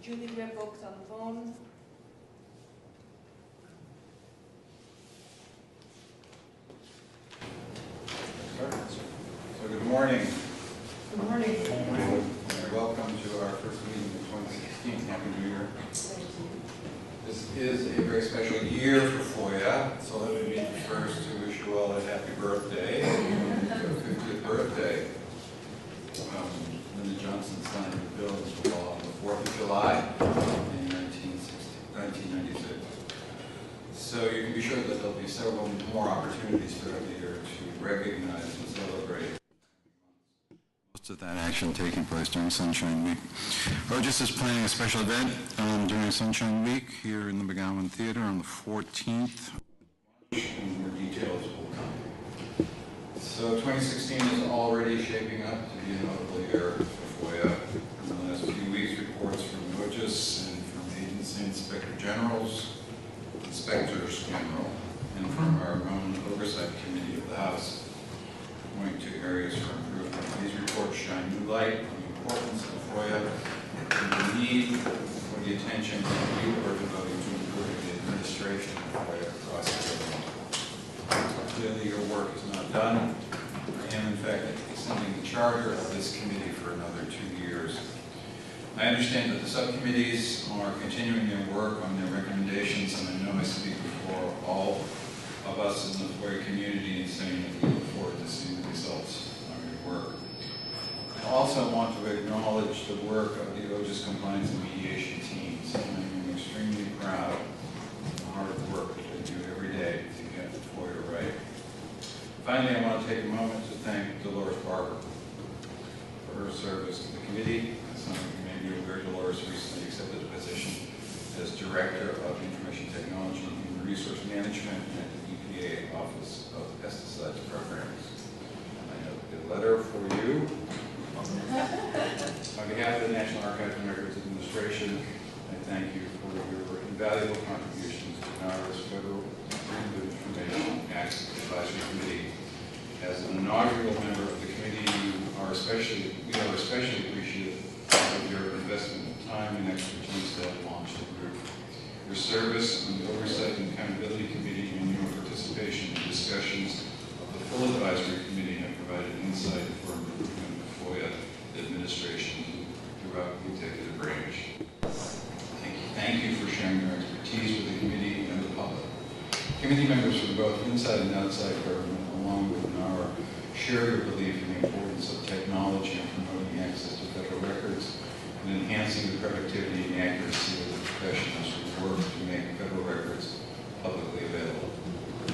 Julie, do we have folks on the phone? So good morning. Good morning. Welcome to our first meeting of 2016. Happy New Year. This is a very special year for FOIA, so let me be the first to wish you all a happy birthday, your 50th birthday. Lyndon Johnson signed the bill into law on the 4th of July in 1996. So you can be sure that there'll be several more opportunities throughout the year to recognize and celebrate most of that action taking place during Sunshine Week. Burgess is planning a special event during Sunshine Week here in the McGowan Theater on the 14th. And more details will come. So 2016 is already shaping up to be a notable year for FOIA. In the last few weeks, reports from Burgess and from agency inspector generals, inspectors general, and from our own oversight committee of the House point to areas for improvement. These reports shine new light on the importance of FOIA and the need for the attention that you are devoting to improving the administration of FOIA across the government. Clearly, your work is not done. I am, in fact, extending the charter of this committee for another 2 years. I understand that the subcommittees are continuing their work on their recommendations, and I know I speak before all of us in the FOIA community in saying that we look forward to seeing the results of your work. I also want to acknowledge the work of the OGIS compliance and mediation teams. I am extremely proud of the hard work that they do every day to get FOIA right. Finally, I want to take a moment to thank Dolores Barber for her service to the committee. As some of you may be aware, Dolores recently accepted a position as Director of Information Technology and Human Resource Management at the EPA Office of Pesticides Programs. I have a letter for you. On behalf of the National Archives and Records Administration, I thank you for your invaluable contributions to NARA's Federal Freedom of Information Act Advisory Committee. As an inaugural member of the committee, we are especially appreciative of your investment of time and expertise to help launch the group. Your service on the Oversight and Accountability Committee and your participation in discussions of the full advisory committee have provided insight for improvement of FOIA administration throughout the executive branch. Thank you for sharing your expertise with the committee and the public. Committee members from both inside and outside government, along with NARA, share your belief in the importance of technology in promoting access to federal records and enhancing the productivity and accuracy of the professionals who work to make federal records publicly available.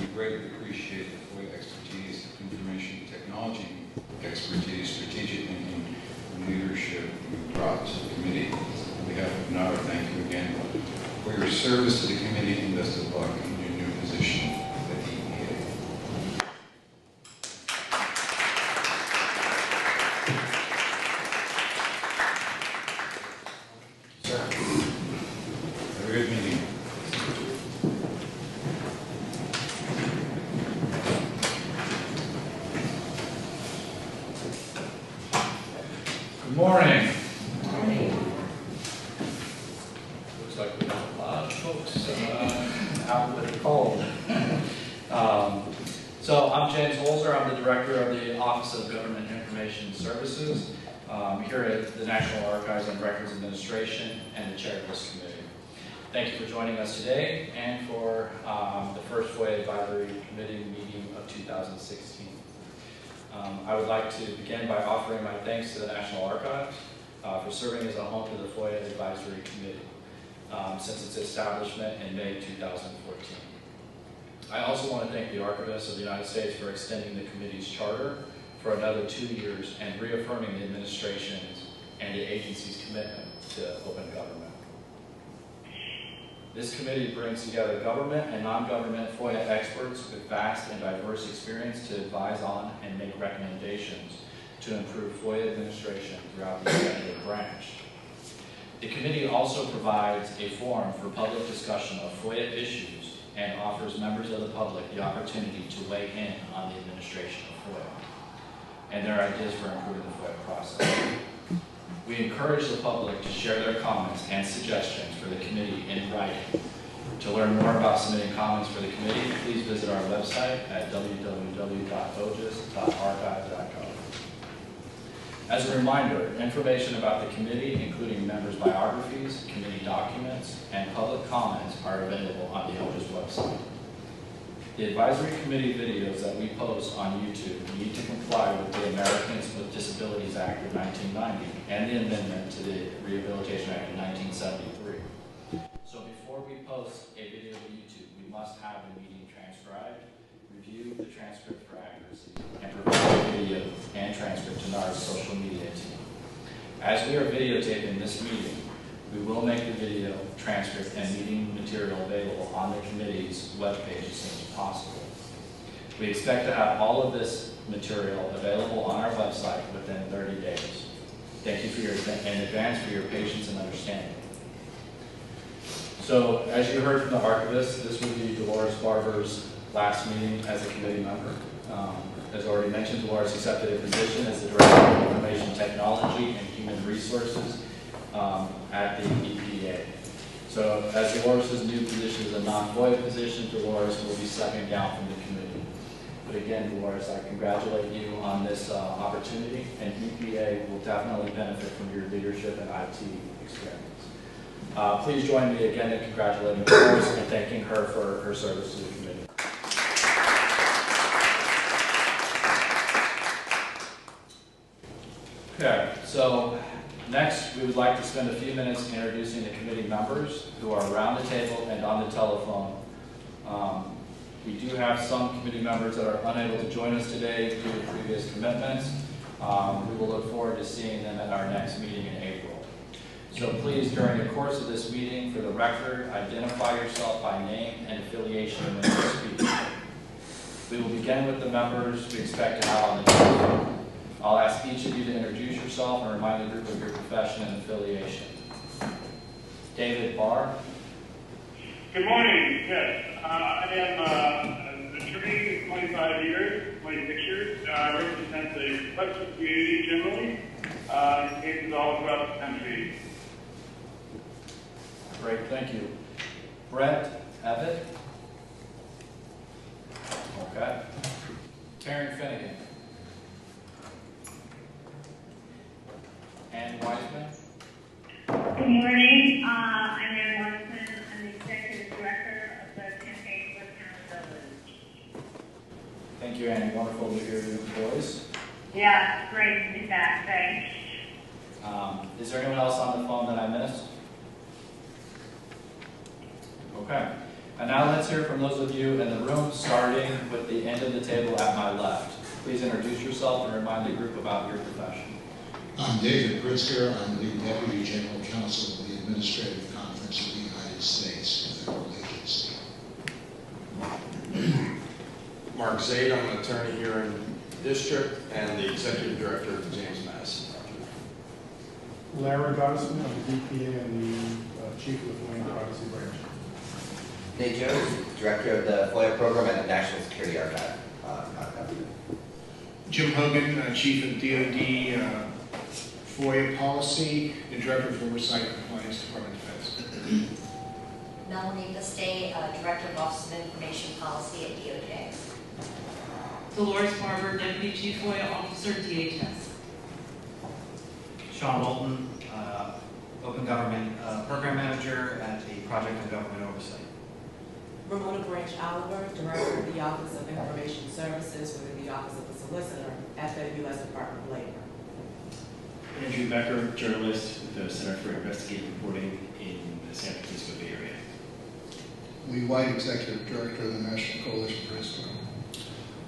We greatly appreciate the FOIA expertise, information technology expertise, strategic thinking, and leadership you brought to the committee. On behalf of NARA, thank you again for your service to the committee and best of luck in your new position at the EPA. Sir, have a good meeting. Good morning. Morning. Looks like we have a lot of folks out with the cold. So I'm James Holzer. I'm the Director of the Office of Government Information Services here at the National Archives and Records Administration and the Chair of this committee. Thank you for joining us today and for the first FOIA Advisory Committee meeting of 2016. I would like to begin by offering my thanks to the National Archives for serving as a home to the FOIA Advisory Committee since its establishment in May 2014. I also want to thank the Archivists of the United States for extending the committee's charter for another 2 years and reaffirming the administration's and the agency's commitment to open government. This committee brings together government and non-government FOIA experts with vast and diverse experience to advise on and make recommendations to improve FOIA administration throughout the executive branch. The committee also provides a forum for public discussion of FOIA issues and offers members of the public the opportunity to weigh in on the administration of FOIA and their ideas for improving the FOIA process. We encourage the public to share their comments and suggestions for the committee in writing. To learn more about submitting comments for the committee, please visit our website at www.ogis.archive.gov. As a reminder, information about the committee, including members' biographies, committee documents, and public comments are available on the OGIS website. The advisory committee videos that we post on YouTube need to comply with the Americans with Disabilities Act of 1990 and the amendment to the Rehabilitation Act of 1973. So before we post a video to YouTube, we must have the meeting transcribed, review the transcript for accuracy, and provide the video and transcript to NARA's social media team. As we are videotaping this meeting, we will make the video, transcript, and meeting material available on the committee's webpage as soon as possible. We expect to have all of this material available on our website within 30 days. Thank you in advance for your patience and understanding. So, as you heard from the archivist, this will be Dolores Barber's last meeting as a committee member. As already mentioned, Dolores accepted a position as the Director of Information Technology and Human Resources at the EPA. So as Dolores' new position is a non-FOIA position, Dolores will be stepping down from the committee. But again, Dolores, I congratulate you on this opportunity, and EPA will definitely benefit from your leadership and IT experience. Please join me again in congratulating Dolores and thanking her for her service to the committee. Okay, so next, we would like to spend a few minutes introducing the committee members who are around the table and on the telephone. We do have some committee members that are unable to join us today due to previous commitments. We will look forward to seeing them at our next meeting in April. So please, during the course of this meeting, for the record, identify yourself by name and affiliation when you speak. We will begin with the members we expect to have on the telephone. I'll ask each of you to introduce yourself and remind the group of your profession and affiliation. David Barr. Good morning. Yes, I am an attorney, 25 years, 26 years. I represent the Western community generally, in cases all across the country. Great, thank you. Brett Evett. Okay. Karen Finnegan. Ann Wiseman. Good morning. I'm Ann Watson. I'm the Executive Director of the Campaign for Accountability. Thank you, Ann. Wonderful to hear your voice. Yeah, great to be back. Thanks. Is there anyone else on the phone that I missed? Okay. And now let's hear from those of you in the room, starting with the end of the table at my left. Please introduce yourself and remind the group about your profession. I'm David Pritzker. I'm the Deputy General Counsel of the Administrative Conference of the United States, a federal agency. Mark Zaid, I'm an attorney here in the district and the Executive Director of the James Madison Project. Larry Gottesman, I'm the DPA and the Chief of the FOIA and Privacy Branch. Nate Jones, Director of the FOIA Program at the National Security Archive. Jim Hogan, Chief of DoD FOIA Policy and Director of Oversight and Compliance, Department of Defense. Melanie Stay, Director of Office of Information Policy at DOJ. Dolores Barber, Deputy Chief FOIA Officer, DHS. Sean Walton, Open Government Program Manager at the Project on Government Oversight. Ramona Branch Oliver, Director of the Office of Information Services within the Office of the Solicitor at the U.S. Department of Labor. Andrew Becker, journalist with the Center for Investigative Reporting in the San Francisco Bay Area. Lee White, Executive Director of the National Coalition for History.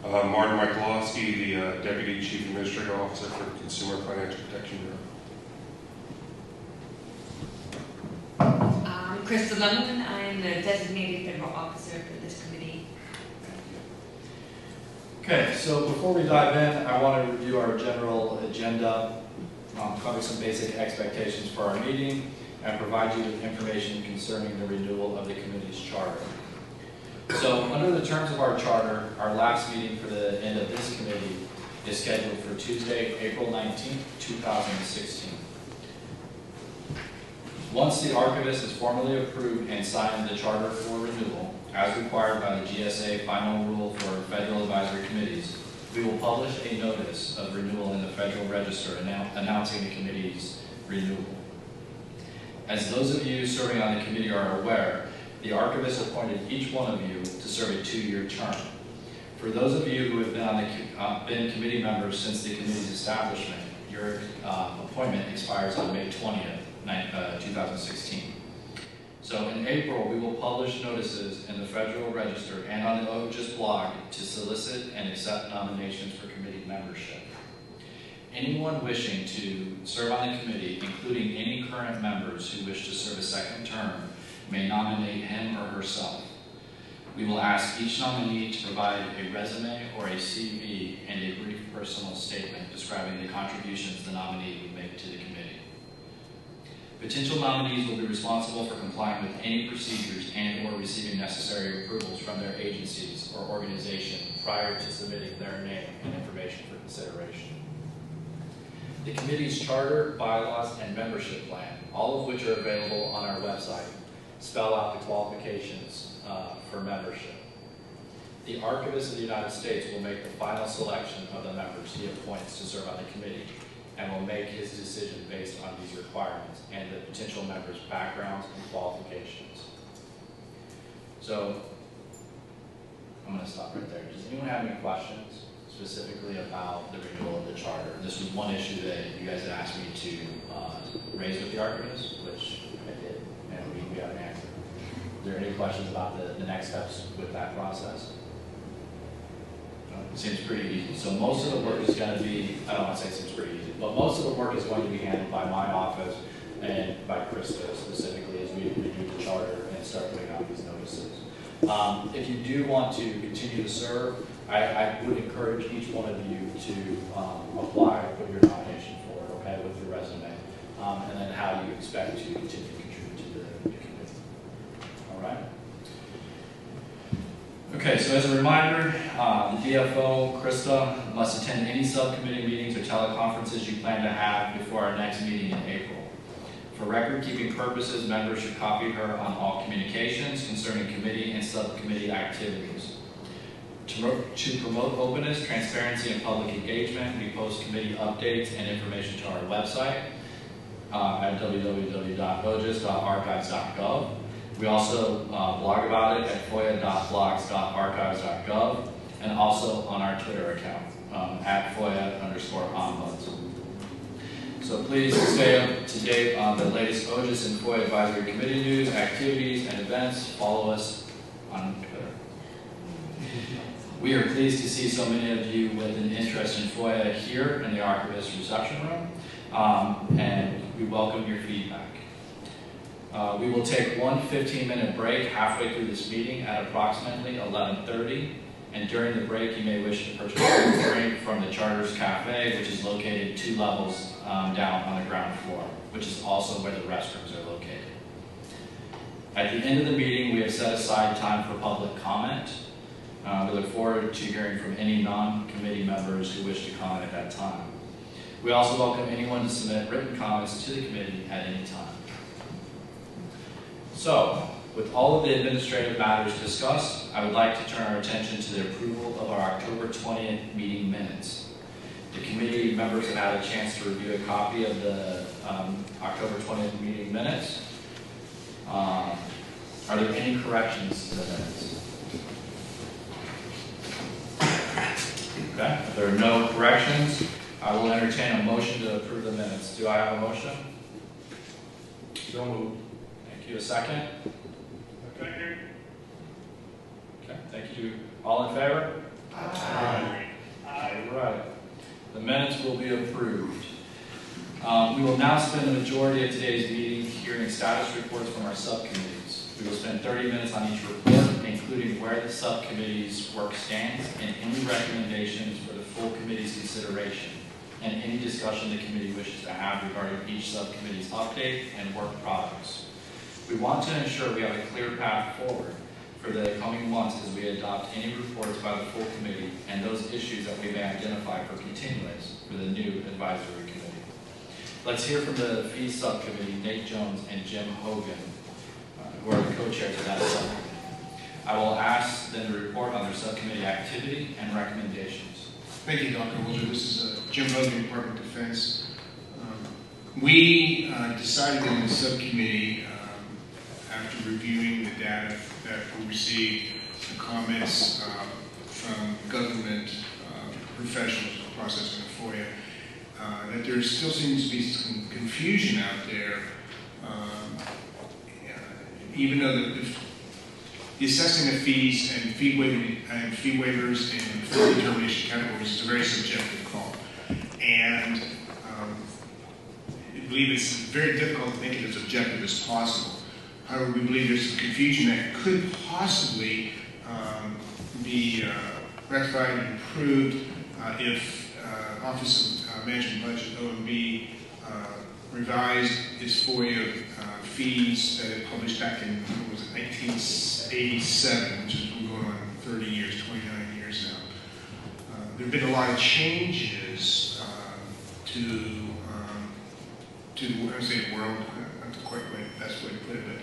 Martin Michalowski, the Deputy Chief Administrative Officer for the Consumer Financial Protection Bureau. Krista Lemon, I'm the Designated Federal Officer for this committee. Okay, so before we dive in, I want to review our general agenda, cover some basic expectations for our meeting, and provide you with information concerning the renewal of the committee's charter. So under the terms of our charter, our last meeting for the end of this committee is scheduled for Tuesday, April 19th, 2016. Once the archivist has formally approved and signed the charter for renewal, as required by the GSA final rule for federal advisory committees, we will publish a notice of renewal in the Federal Register announcing the committee's renewal. As those of you serving on the committee are aware, the archivist appointed each one of you to serve a 2-year term. For those of you who have been committee members since the committee's establishment, your appointment expires on May 20th, 2016. So in April, we will publish notices in the Federal Register and on the OGIS blog to solicit and accept nominations for committee membership. Anyone wishing to serve on the committee, including any current members who wish to serve a second term, may nominate him or herself. We will ask each nominee to provide a resume or a CV and a brief personal statement describing the contributions the nominee would make to the committee. Potential nominees will be responsible for complying with any procedures and or receiving necessary approvals from their agencies or organization prior to submitting their name and information for consideration. The committee's charter, bylaws, and membership plan, all of which are available on our website, spell out the qualifications for membership. The Archivist of the United States will make the final selection of the members he appoints to serve on the committee and will make his decision based on these requirements and the potential members' backgrounds and qualifications. So, I'm going to stop right there. Does anyone have any questions specifically about the renewal of the charter? This was one issue that you guys had asked me to raise with the archivist, which I did, and we have an answer. Are there any questions about the next steps with that process? It seems pretty easy. So most of the work is going to be, I don't want to say it seems pretty easy, but most of the work is going to be handled by my office and by Krista specifically as we review the charter and start putting out these notices. If you do want to continue to serve, I would encourage each one of you to apply, put your nomination forward, okay, with your resume, and then how you expect to continue to contribute to the committee. All right? Okay, so as a reminder, the DFO, Krista, must attend any subcommittee meetings or teleconferences you plan to have before our next meeting in April. For record-keeping purposes, members should copy her on all communications concerning committee and subcommittee activities. To promote openness, transparency, and public engagement, we post committee updates and information to our website at www.ogis.archives.gov. We also blog about it at foia.blogs.archives.gov and also on our Twitter account at FOIA_ombuds. So please stay up to date on the latest OGIS and FOIA Advisory Committee news, activities, and events. Follow us on Twitter. We are pleased to see so many of you with an interest in FOIA here in the Archivist Reception Room, and we welcome your feedback. We will take one 15-minute break halfway through this meeting at approximately 11:30, and during the break you may wish to purchase a drink from the Charters Cafe, which is located 2 levels down on the ground floor, which is also where the restrooms are located. At the end of the meeting, we have set aside time for public comment. We look forward to hearing from any non-committee members who wish to comment at that time. We also welcome anyone to submit written comments to the committee at any time. So, with all of the administrative matters discussed, I would like to turn our attention to the approval of our October 20th meeting minutes. The committee members have had a chance to review a copy of the October 20th meeting minutes. Are there any corrections to the minutes? Okay, if there are no corrections, I will entertain a motion to approve the minutes. Do I have a motion? So moved. Thank you. A second? Second. Okay, thank you. All in favor? Aye. All right. The minutes will be approved. We will now spend the majority of today's meeting hearing status reports from our subcommittees. We will spend 30 minutes on each report, including where the subcommittee's work stands and any recommendations for the full committee's consideration, and any discussion the committee wishes to have regarding each subcommittee's update and work products. We want to ensure we have a clear path forward for the coming months as we adopt any reports by the full committee and those issues that we may identify for continuance for the new advisory committee. Let's hear from the Fees Subcommittee, Nate Jones and Jim Hogan, who are the co-chairs of that subcommittee. I will ask them to report on their subcommittee activity and recommendations. Thank you, Dr. Wilder. This is Jim Hogan, Department of Defense. We decided in the subcommittee, after reviewing the data that we received, the comments from government professionals processing the FOIA, that there still seems to be some confusion out there, even though the assessing of fees and fee waivers and fee determination categories is a very subjective call. And I believe it's very difficult to make it as objective as possible. However, we believe there's some confusion that could possibly be rectified and improved if Office of Management Budget, OMB, revised its FOIA fees that it published back in, what was it, 1987, which is going on 30 years, 29 years now. There have been a lot of changes to I would say the world, not quite the best way to put it, but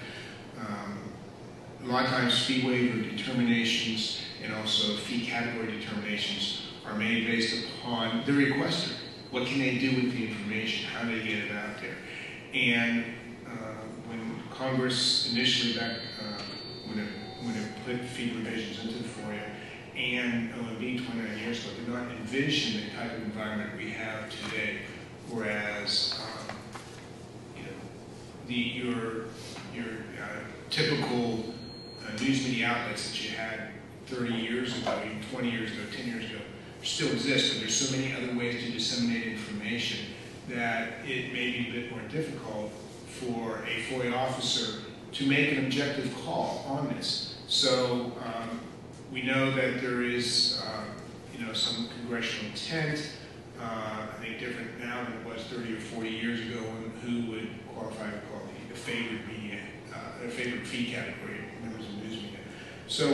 a lot of times fee waiver determinations and also fee category determinations are made based upon the requester. What can they do with the information? How do they get it out there? And when Congress initially back, when it put fee provisions into the FOIA and OMB 29 years ago, did not envision the type of environment we have today. Whereas, your typical news media outlets that you had 30 years ago, even 20 years ago, 10 years ago, still exist, but there's so many other ways to disseminate information that it may be a bit more difficult for a FOIA officer to make an objective call on this. So we know that there is, some congressional intent. I think different now than it was 30 or 40 years ago when who would qualify to call the favored media, favored fee category members of news media. So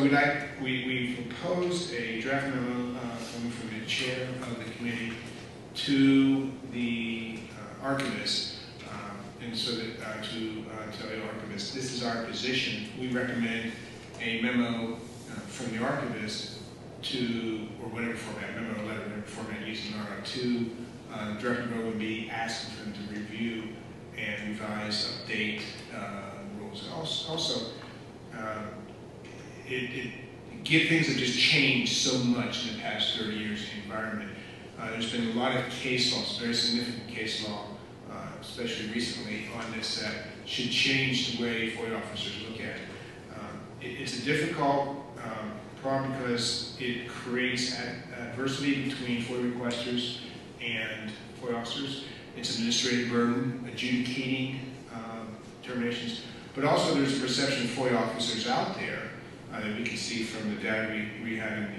we proposed a draft memo coming from the chair of the committee to the archivist, and so that to tell the archivist, this is our position. We recommend a memo from the archivist to, or whatever format, memo, letter, whatever format used in RO, to Director would be asking for them to review and revise, update rules. And also things have just changed so much in the past 30 years in the environment. There's been a lot of case law, very significant case law, especially recently on this, that should change the way FOIA officers look at it. It's a difficult problem because it creates adversity between FOIA requesters and FOIA officers. It's an administrative burden, adjudicating determinations, but also there's a perception of FOIA officers out there that we can see from the data we had in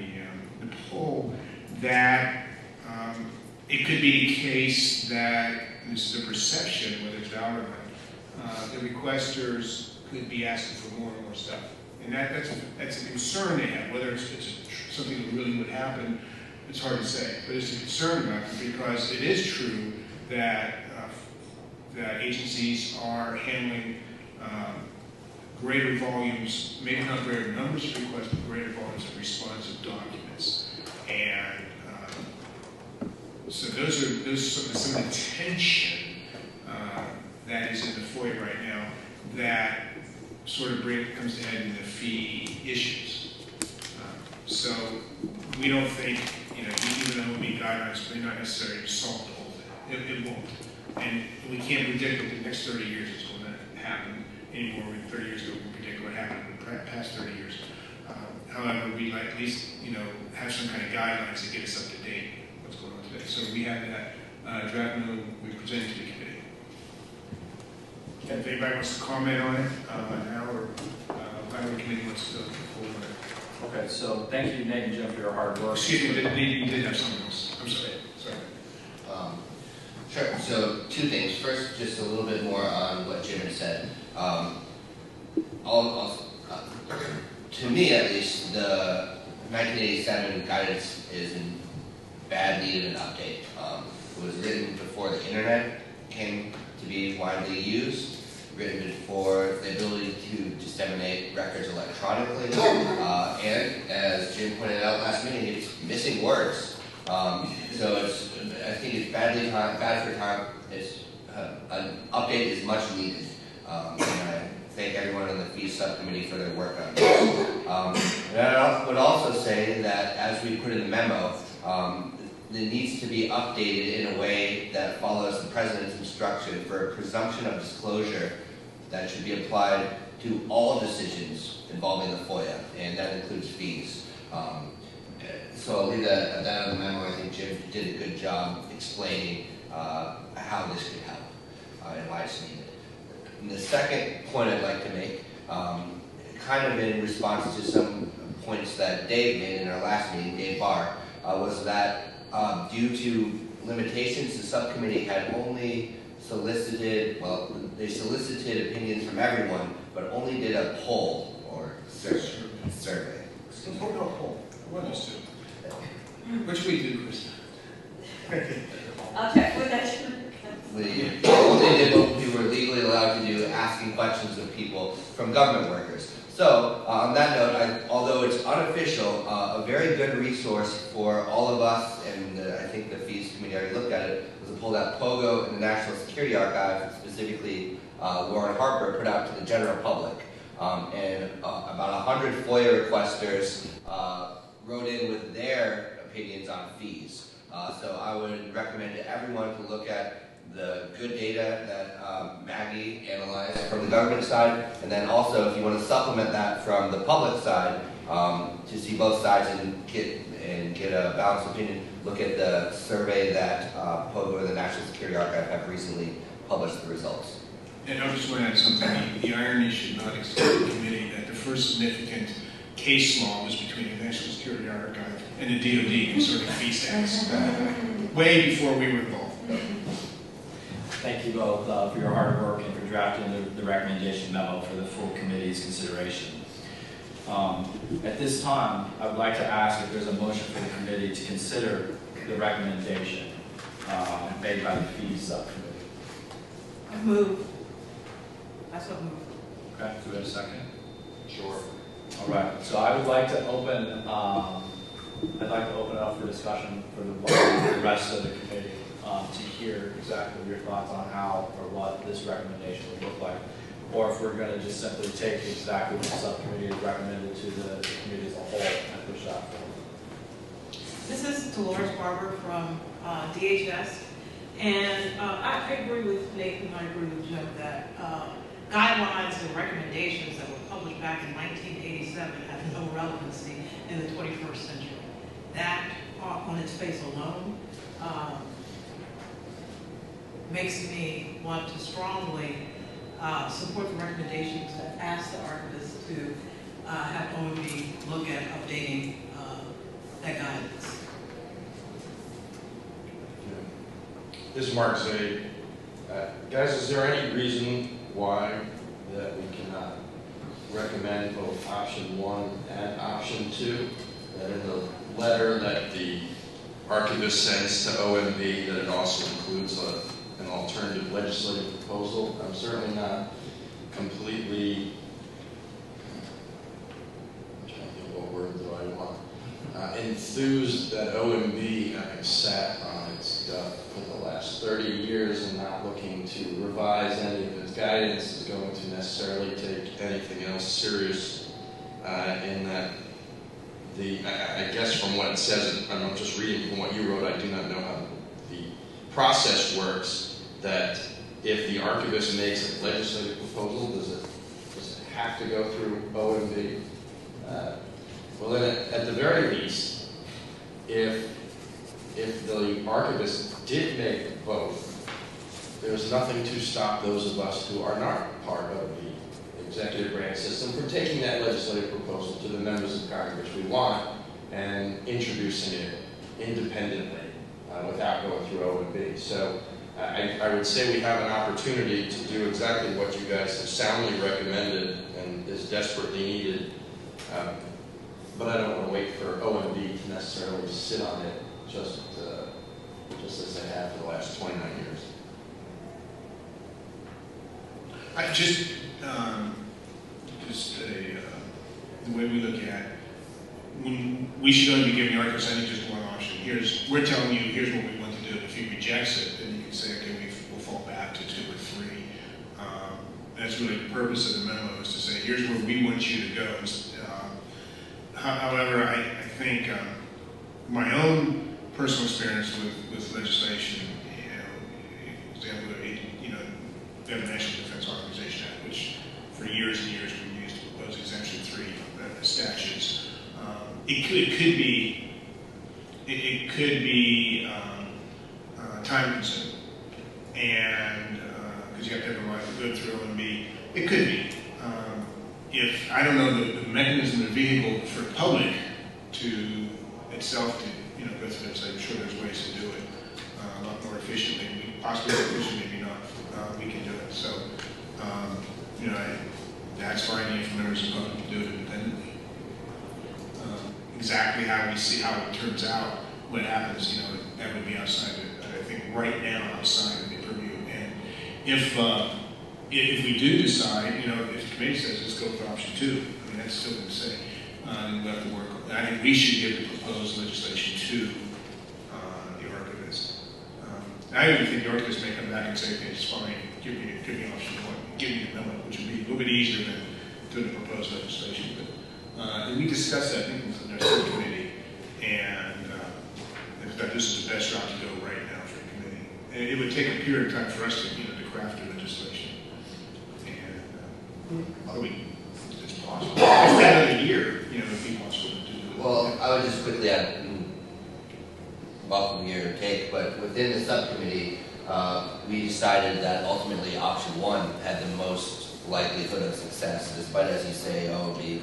the poll that it could be the case that, and this is a perception, whether it's valid or not, the requesters could be asking for more and more stuff. And that's a concern they have. Whether it's something that really would happen, it's hard to say. But it's a concern about it because it is true that that agencies are handling greater volumes, maybe not greater numbers of requests, but greater volumes of responsive documents. And so those are some of the tension that is in the FOIA right now that sort of comes to head in the fee issues. So we don't think, even though it will be guidelines, they're not necessary to solve the whole thing. It won't. And we can't predict what the next 30 years is going to happen anymore. 30 years ago, we can predict what happened in the past 30 years. However, we like at least, have some kind of guidelines that get us up to date what's going on today. So we have that draft memo we presented to the committee. If anybody wants to comment on it now, or how the committee wants to go forward. Okay, so thank you, Nate and Jim, for your hard work. Excuse me, you did have something else. I'm sorry. Sure. So two things. First, just a little bit more on what Jim had said. To me, at least, the 1987 guidance is in bad need of an update. It was written before the internet came to be widely used, written before the ability to disseminate records electronically, and as Jim pointed out last meeting, it's missing words. So I think it's bad for time. An update is much needed. And I thank everyone in the fees subcommittee for their work on this. And I would also say that, as we put in the memo, it needs to be updated in a way that follows the President's instruction for a presumption of disclosure that should be applied to all decisions involving the FOIA, and that includes fees. So I'll leave that on the memo. I think Jim did a good job explaining how this could help and why it's needed. And the second point I'd like to make, kind of in response to some points that Dave made in our last meeting, Dave Barr, was that due to limitations, the subcommittee had only solicited, they solicited opinions from everyone, but only did a poll or survey. Poll. What is two? Which we do, Chris. I'll check with that. We only did what we were legally allowed to do, asking questions of people from government workers. So, on that note, although it's unofficial, a very good resource for all of us, and I think the Fees Committee already looked at it, was a poll that POGO and the National Security Archive, specifically Lauren Harper, put out to the general public. And about 100 FOIA requesters wrote in with their opinions on fees. So I would recommend to everyone to look at the good data that Maggie analyzed from the government side, and then also if you want to supplement that from the public side, to see both sides and get a balanced opinion, look at the survey that POGO and the National Security Archive have recently published the results. And I just want to add something. The irony should not escape the committee that the first significant case law was between the National Security Archive and the DoD concerning fee stacks, way before we were involved. Thank you both for your hard work and for drafting the recommendation memo for the full committee's consideration. At this time, I would like to ask if there's a motion for the committee to consider the recommendation made by the fees subcommittee. I move. I so move. Okay, do we have a second? Sure. All right, so I would like to open, I'd like to open it up for discussion for the rest of the committee to hear exactly your thoughts on how or what this recommendation would look like, or if we're going to just simply take exactly what the subcommittee has recommended to the committee as a whole and push that forward. This is Dolores Barber from DHS, and I agree with Nathan, I agree with Jim that guidelines and recommendations that were published back in 1987 have no relevancy in the 21st century. That, on its face alone, makes me want to strongly support the recommendations that ask the archivist to have OMB look at updating that guidance. This is Mark Zaid. Guys, is there any reason why that we cannot recommend both option 1 and option 2? That in the letter that the archivist sends to OMB, that it also includes an alternative legislative proposal? I'm certainly not completely, I'm trying to think what word do I want, enthused that OMB, having sat on its duck for the last 30 years and not looking to revise any of its guidance, is going to necessarily take anything else serious in that I guess from what it says, I'm just reading from what you wrote, I do not know how the process works, that if the archivist makes a legislative proposal, does it have to go through OMB? Well, then at the very least, if the archivist did make both, there's nothing to stop those of us who are not part of the executive branch system from taking that legislative proposal to the members of Congress we want and introducing it independently without going through OMB. So I would say we have an opportunity to do exactly what you guys have soundly recommended and is desperately needed. But I don't want to wait for OMB to necessarily sit on it just as they have for the last 29 years. The way we look at when we should only be giving the archivist, I think, just one option. We're telling you, here's what we want to do. If he rejects it, then you can say, okay, we'll fall back to 2 or 3. That's really the purpose of the memo, is to say, here's where we want you to go. However, I think my own personal experience with legislation, example, we have the National Defense Authorization Act, which for years and years we used to propose Exemption 3 statutes. It could be time consuming, and because you have to have a right to go through OMB. It could be. If I don't know the mechanism or vehicle for the public to itself to go through the website, I'm sure there's ways to do it a lot more efficiently. Possibly efficient, maybe not. We can do it. So that's fine for members of the public to do it independently. Exactly how we see how it turns out, what happens, that would be outside I think right now outside of the purview. And if we do decide, if the committee says let's go with option 2, I mean that's still going to say we'll have to work. I think we should give the proposed legislation to the archivist. I even think the archivist may come back and say, okay, it's fine, give me option 1, give me the memo, which would be a little bit easier than doing the proposed legislation. But we discussed that, I think, in our subcommittee, and in fact, this is the best route to go right now for the committee. And it would take a period of time for us to, to craft the legislation. And it's possible. If another year, it would be possible to do it. Well, I would just quickly add, welcome your take, but within the subcommittee, we decided that ultimately option 1 had the most likelihood of success, despite, as you say, OMB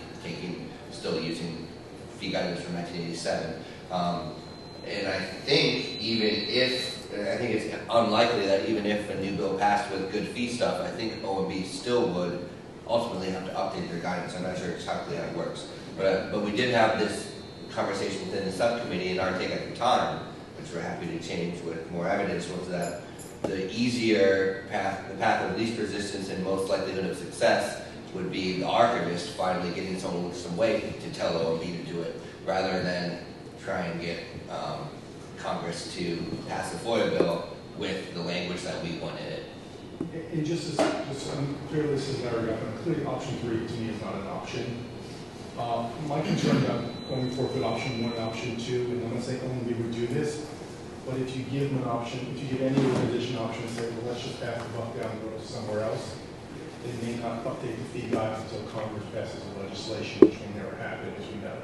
still using fee guidance from 1987. And I think it's unlikely that even if a new bill passed with good fee stuff, I think OMB still would ultimately have to update their guidance. I'm not sure exactly how it works. But we did have this conversation within the subcommittee, and our take at the time, which we're happy to change with more evidence, was that the easier path, the path of least resistance and most likelihood of success, would be the archivist finally getting someone with some weight to tell OMB to do it, rather than try and get Congress to pass the FOIA bill with the language that we want in it. And just clearly this is Larry up, and clearly option 3 to me is not an option. My concern about going forward with option 1 and option 2, and I'm not saying OMB would do this, but if you give them an option, if you give any organization an option and say, well, let's just pass the buck down and go to somewhere else, they may not update the fee guides until Congress passes the legislation, which may never happen, as you know.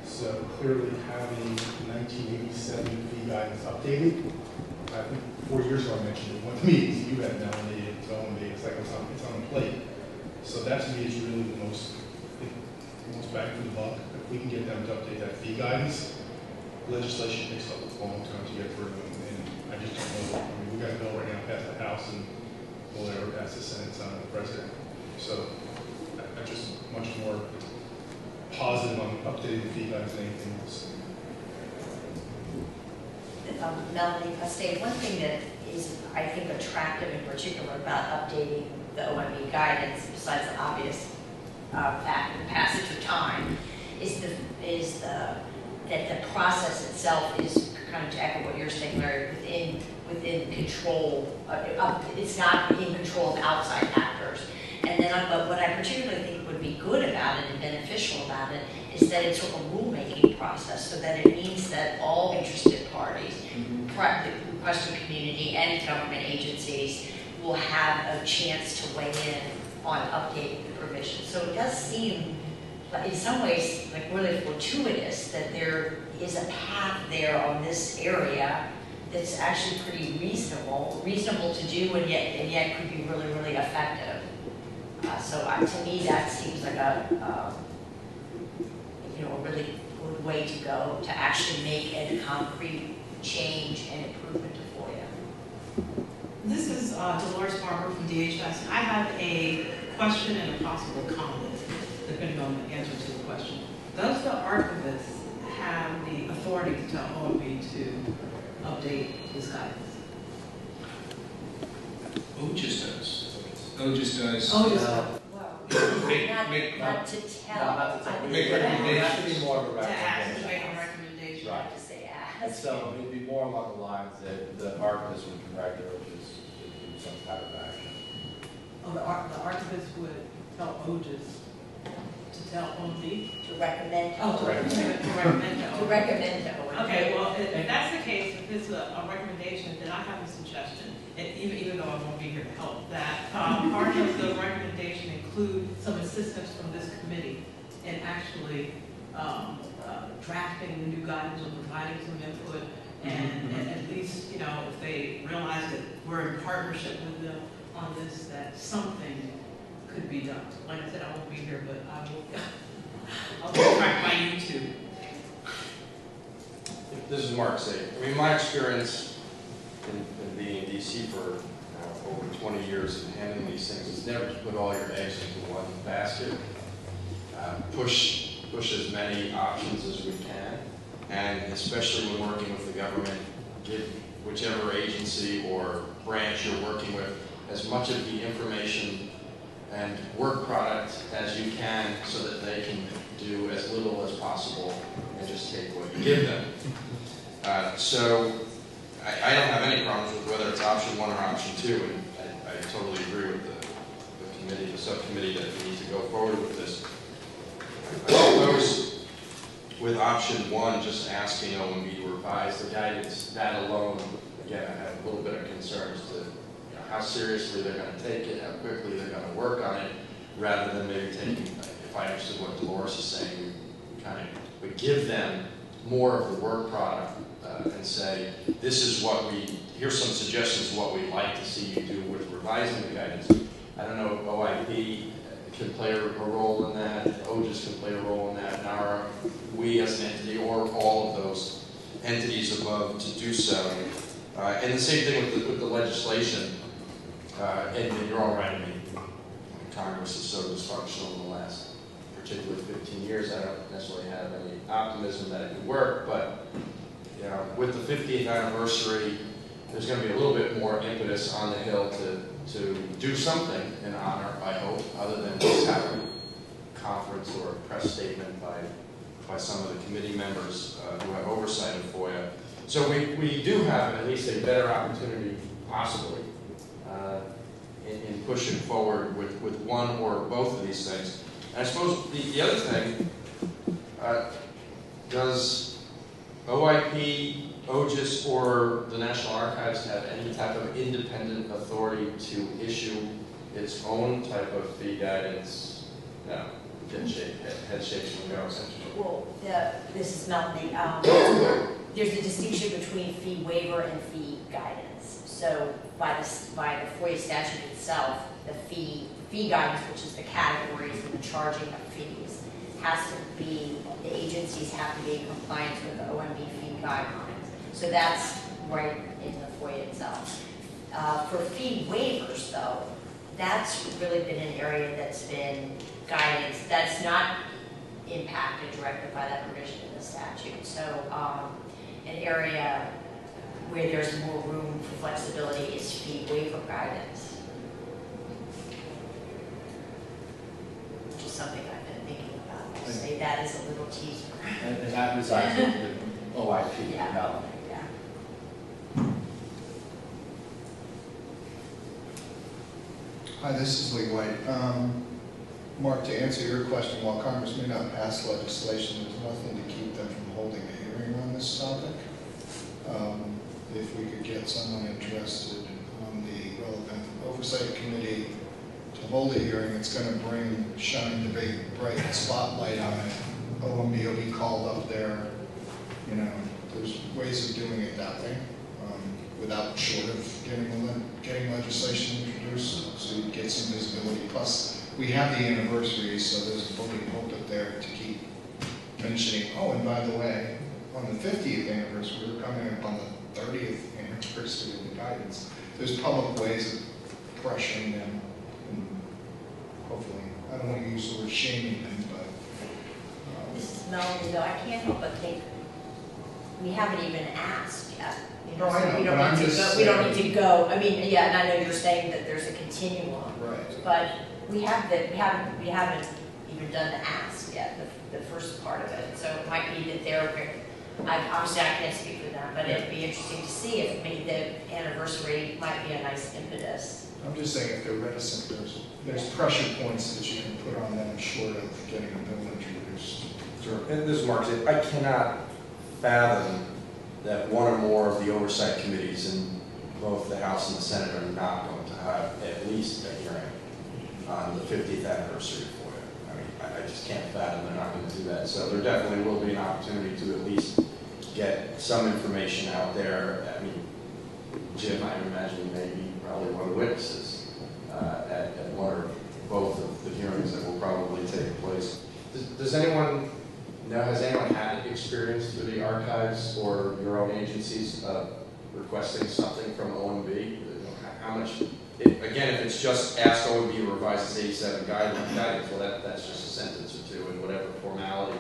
So clearly having 1987 fee guidance updated, I think 4 years ago I mentioned it, one of the meetings you had, Melanie, it's like it's on the plate. So that to me is really the most bang for the buck. If we can get them to update that fee guidance, legislation takes a long time to get through, and I just don't know. I mean, we got a bill right now past the House, and will ever pass the Senate, Son of the President. So I'm just much more positive on updating the fee guidance than anything else. Melanie, if I say one thing that is, I think, attractive in particular about updating the OMB guidance, besides the obvious fact of the passage of time, is that the process itself is kind of to echo what you're saying, Larry, within control. It's not in control of outside actors. And then, but what I particularly think would be good about it and beneficial about it is that it's sort of a rulemaking process, so that it means that all interested parties, the requesting community and government agencies, will have a chance to weigh in on updating the provisions. So it does seem, in some ways, like really fortuitous that there is a path there on this area that's actually pretty reasonable to do, and yet could be really, really effective. So to me, that seems like a really good way to go to actually make a concrete change and improvement to FOIA. This is Dolores Barber from DHS. I have a question and a possible comment, depending on the answer to the question. Does the archivist have the authority to tell OMB to update his guidance? OGIS does. OGIS does. Not to tell. Not to tell. Make recommendations. It has to be more of a To ask, recommendation. to make a recommendation. Right. To say And so it would be more along the lines that the archivist would direct the OGIS to do some type of action. Oh, the archivist would tell OGIS to tell OMB? To recommend. Oh, to recommend to OMB. To recommend to OMB. Okay, well, if that's the case, if it's a recommendation, then I have a suggestion, and even though I won't be here to help, that part of the recommendation include some assistance from this committee in actually drafting the new guidance or providing some input, and at least, if they realize that we're in partnership with them on this, that something could be done. Like I said, I won't be here, but I will, I'll be tracked by YouTube. This is Mark Say. I mean, my experience in being in DC for over 20 years and handling these things is never to put all your eggs into one basket. Push as many options as we can, and especially when working with the government, give whichever agency or branch you're working with as much of the information and work product as you can so that they can do as little as possible and just take what you give them. So I don't have any problems with whether it's option 1 or option 2, and I totally agree with the committee, the subcommittee, that we need to go forward with this. I suppose with option 1, just asking OMB to revise the guidance, that alone, again, I have a little bit of concern as to how seriously they're going to take it, how quickly they're going to work on it, rather than maybe taking, if I understood what Dolores is saying, we give them more of the work product and say, this is what here's some suggestions of what we'd like to see you do with revising the guidance. I don't know if OIP can play a role in that, OGIS can play a role in that, NARA, we as an entity, or all of those entities above to do so. And the same thing with the legislation. And you're all right, I mean, Congress is so dysfunctional in the last, particularly 15 years, I don't necessarily have any optimism that it could work, but with the 50th anniversary, there's going to be a little bit more impetus on the Hill to do something in honor, I hope, other than just have a conference or a press statement by some of the committee members who have oversight of FOIA. So we do have at least a better opportunity, possibly, in pushing forward with one or both of these things. And I suppose the other thing, does OIP, OGIS, or the National Archives have any type of independent authority to issue its own type of fee guidance? No, head shakes from no. Well, this is Melanie. There's a distinction between fee waiver and fee guidance. So by the FOIA statute itself, the fee guidance, which is the categories and the charging of fees, has to be, the agencies have to be in compliance with the OMB fee guidelines. So that's right in the FOIA itself. For fee waivers, though, that's really been an area that's been guidance that's not impacted directly by that provision in the statute. So an area where there's more room for flexibility is fee waiver guidance, which is something I've been thinking about. I'll say that is a little teaser. And that resides in the OIP development. Hi, this is Lee White. Mark, to answer your question, while Congress may not pass legislation, there's nothing to keep them from holding a hearing on this topic. If we could get someone interested on the relevant oversight committee to hold a hearing, it's going to shine the bright spotlight on it. OMB will be called up there. You know, there's ways of doing it that way, without short of getting legislation introduced, so you get some visibility. Plus, we have the anniversary, so there's a bully pulpit there to keep mentioning, oh, and by the way, on the 50th anniversary, we're coming up on the 30th anniversary of the guidance. There's public ways of pressuring them, and hopefully, I don't want to use the word shaming them, but... Mrs. Melanie, though, I can't help but think we haven't even asked yet. You know, No, I know, we don't but I'm need to just go. We don't saying- need to go. I mean, yeah, and I know you're saying that there's a continuum, Right. but we haven't even done the ask yet, the first part of it. So it might be that obviously I can't speak for them, but it'd be interesting to see if maybe the anniversary might be a nice impetus. I'm just saying, if they're reticent, there's pressure points that you can put on them short of getting a bill introduced. Sure. And this is Mark. I cannot fathom that one or more of the oversight committees in both the House and the Senate are not going to have at least a hearing on the 50th anniversary of FOIA. I mean, I just can't fathom they're not going to do that. So there definitely will be an opportunity to at least get some information out there. I mean, Jim, I imagine you may be probably one of the witnesses at one or both of the hearings that will probably take place. Does anyone know, has anyone had experience through the archives or your own agencies requesting something from OMB? How much, again, if it's just ask OMB to revise its 87 guidance, well, that's just a sentence or two and whatever formality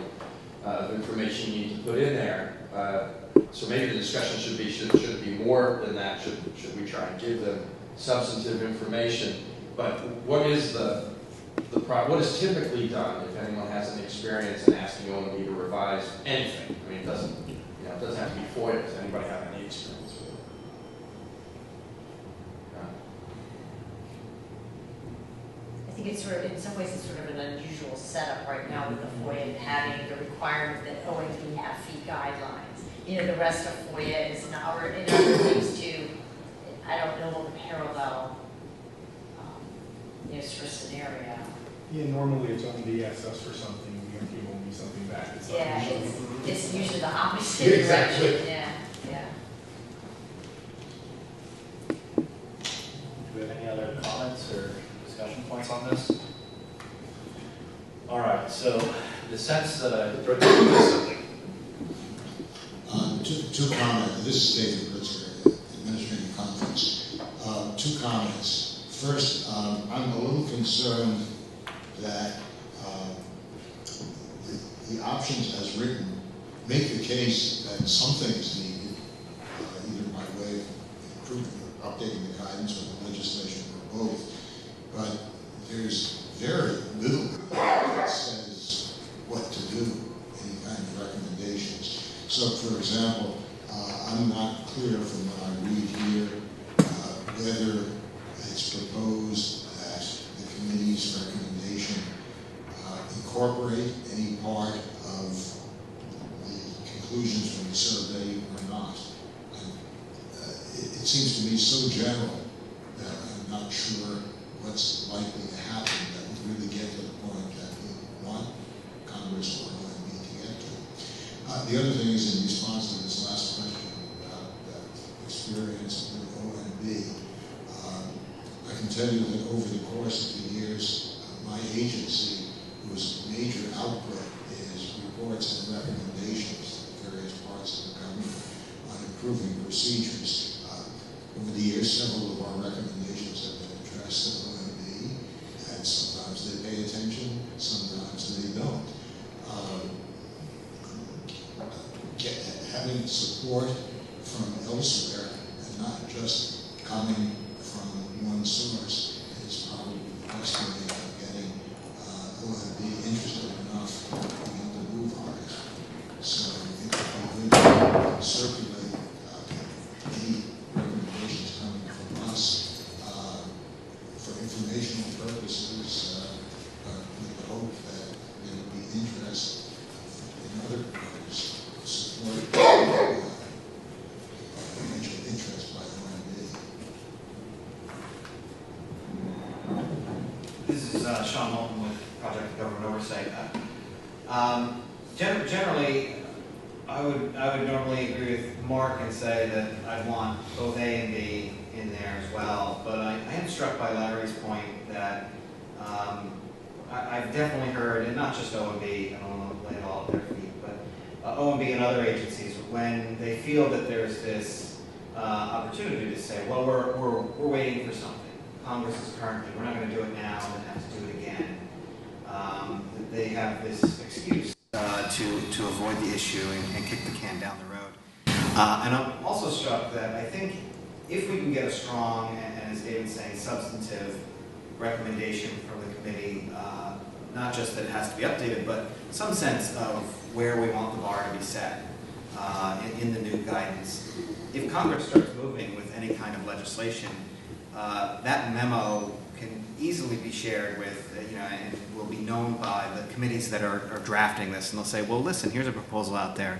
of information you need to put in there. So maybe the discussion should it be more than that? Should we try and give them substantive information? But what is what is typically done if anyone has any experience in asking OMB to revise anything? I mean, it doesn't have to be FOIA. Does anybody have any experience with it? I think it's sort of, in some ways, it's sort of an unusual setup right now with the FOIA having the requirement that OMB have fee guidelines. You know, the rest of FOIA is in other things too. I don't know what the parallel is for scenario. Yeah, normally it's only asks us for something, we don't give OMB something back. It's not Yeah, usually- it's usually the opposite Exactly. direction. Yeah. Do we have any other comments or discussion points on this? All right, so the sense that Two comments. This is David Pritzker, Administrative Conference. Two comments. First, I'm a little concerned that the options as written make the case that something is needed, either by way of improving or updating the guidance or the legislation or both. But there's very little that says what to do, any kind of recommendations. So, for example, I'm not clear from what I read here whether it's proposed that the committee's recommendation incorporate any part of the conclusions from the survey or not. And, it seems to me so general that I'm not sure what's likely to happen that would really get to the point that we want Congress or OMB to get to. The other thing is, in response to this last question about experience with OMB, I can tell you that over the course of the years, my agency, whose major output is reports and recommendations to various parts of the government on improving procedures, over the years, several of our recommendations have been addressed at OMB, and sometimes they pay attention, sometimes they don't. Having support from elsewhere and not just coming from one source is probably the best way of getting OMB interested enough to begin to move on it. So it would be good to circulate the recommendations coming from us for informational purposes with the hope that there would be interest in other parties, support, potential interest by OMB. This is Sean Moulton with Project Government Oversight. Generally, I would normally agree with Mark and say that I'd want both A and B in there as well, but I am struck by Larry's point that I've definitely heard, and not just OMB, I don't want to lay it all at their feet, but OMB and other agencies, when they feel that there's this opportunity to say, well, we're waiting for something. Congress is currently, we're not going to do it now and then have to do it again. They have this excuse to avoid the issue and kick the can down the road. And I'm also struck that I think if we can get a strong, and as David's saying, substantive recommendation from the committee, not just that it has to be updated, but some sense of where we want the bar to be set in the new guidance. If Congress starts moving with any kind of legislation, that memo can easily be shared with, and will be known by the committees that are drafting this, and they'll say, well, listen, here's a proposal out there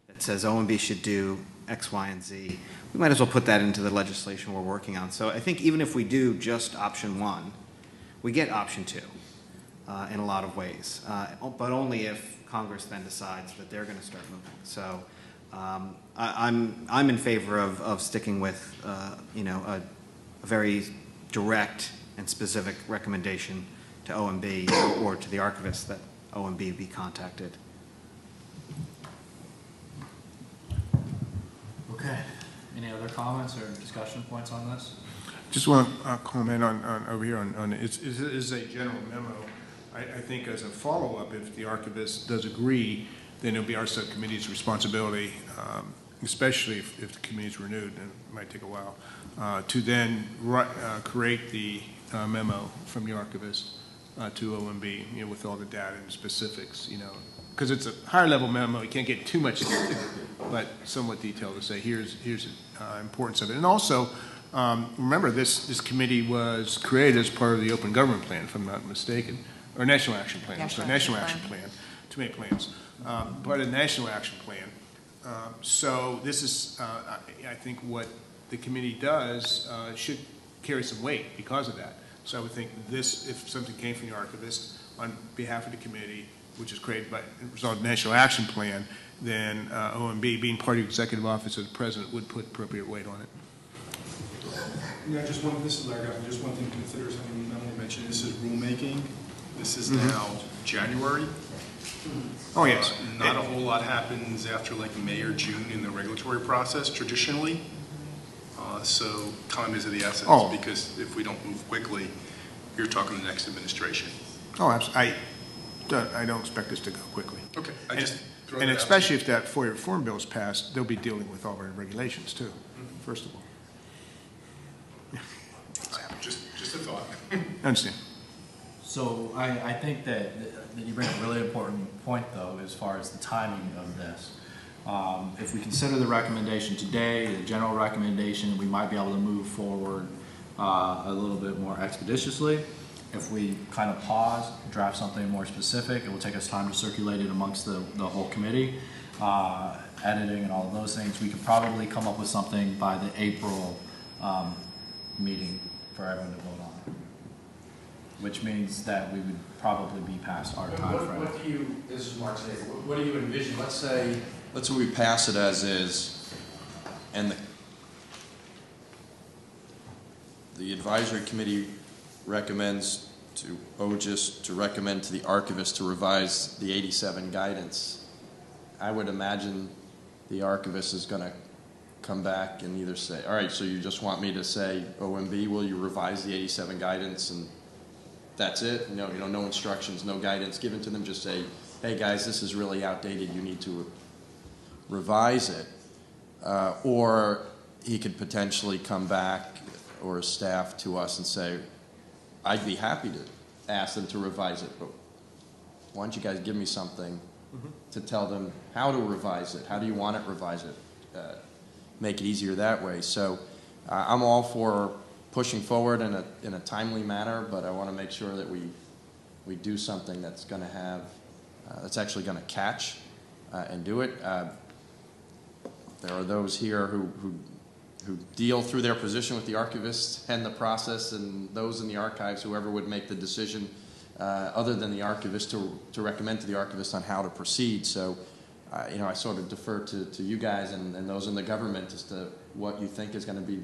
that says OMB should do X, Y, and Z. We might as well put that into the legislation we're working on. So I think even if we do just option 1, we get option 2 in a lot of ways, but only if Congress then decides that they're going to start moving. So I'm in favor of sticking with a very direct and specific recommendation to OMB or to the archivist that OMB be contacted. Okay. Any other comments or discussion points on this? Just want to comment on over here on it. It is a general memo. I think as a follow-up, if the archivist does agree, then it'll be our subcommittee's responsibility, especially if the committee is renewed, and it might take a while, to then create the memo from the archivist to OMB, with all the data and specifics, because it's a higher level memo. You can't get too much into it, but somewhat detailed to say here's the importance of it. And also, remember this committee was created as part of the Open Government Plan, if I'm not mistaken, or National Action Plan. National Action Plan. Too many plans. Part of the National Action Plan. So this is, I think, what the committee does should carry some weight because of that. So I would think this, if something came from the archivist on behalf of the committee, which is created by the result of the National Action Plan, then OMB, being part of the executive office of the president, would put appropriate weight on it. Yeah, just one thing to consider, something not only mentioned, this is rulemaking. This is now January. Oh, yes. Not a whole lot happens after like May or June in the regulatory process traditionally. So time is of the essence because if we don't move quickly, you're talking the next administration. Oh, absolutely. I don't expect this to go quickly. Okay. And especially if that FOIA reform bill is passed, they'll be dealing with all our regulations too, first of all. Just a thought. I understand. So I think that you bring a really important point, though, as far as the timing of this. If we consider the recommendation today, the general recommendation, we might be able to move forward a little bit more expeditiously. If we kind of pause, draft something more specific, it will take us time to circulate it amongst the whole committee, editing and all of those things. We could probably come up with something by the April meeting for everyone to vote on. which means that we would probably be past our time frame. What do you, this is Mark's neighbor, what do you envision? Let's say we pass it as is, and the advisory committee recommends to OGIS to recommend to the archivist to revise the 87 guidance. I would imagine the archivist is going to come back and either say, all right, so you just want me to say, OMB, will you revise the 87 guidance, and that's it? No instructions, no guidance given to them, just say, hey guys, this is really outdated, you need to revise it. Or he could potentially come back, or staff, to us and say, I'd be happy to ask them to revise it, but why don't you guys give me something to tell them how to revise it? How do you want it revised? Make it easier that way. So I'm all for pushing forward in a timely manner, but I want to make sure that we do something that's going to have, that's actually going to catch and do it. There are those here who deal through their position with the archivist and the process, and those in the archives, whoever would make the decision other than the archivist to recommend to the archivist on how to proceed. So, I sort of defer to you guys and those in the government as to what you think is going to be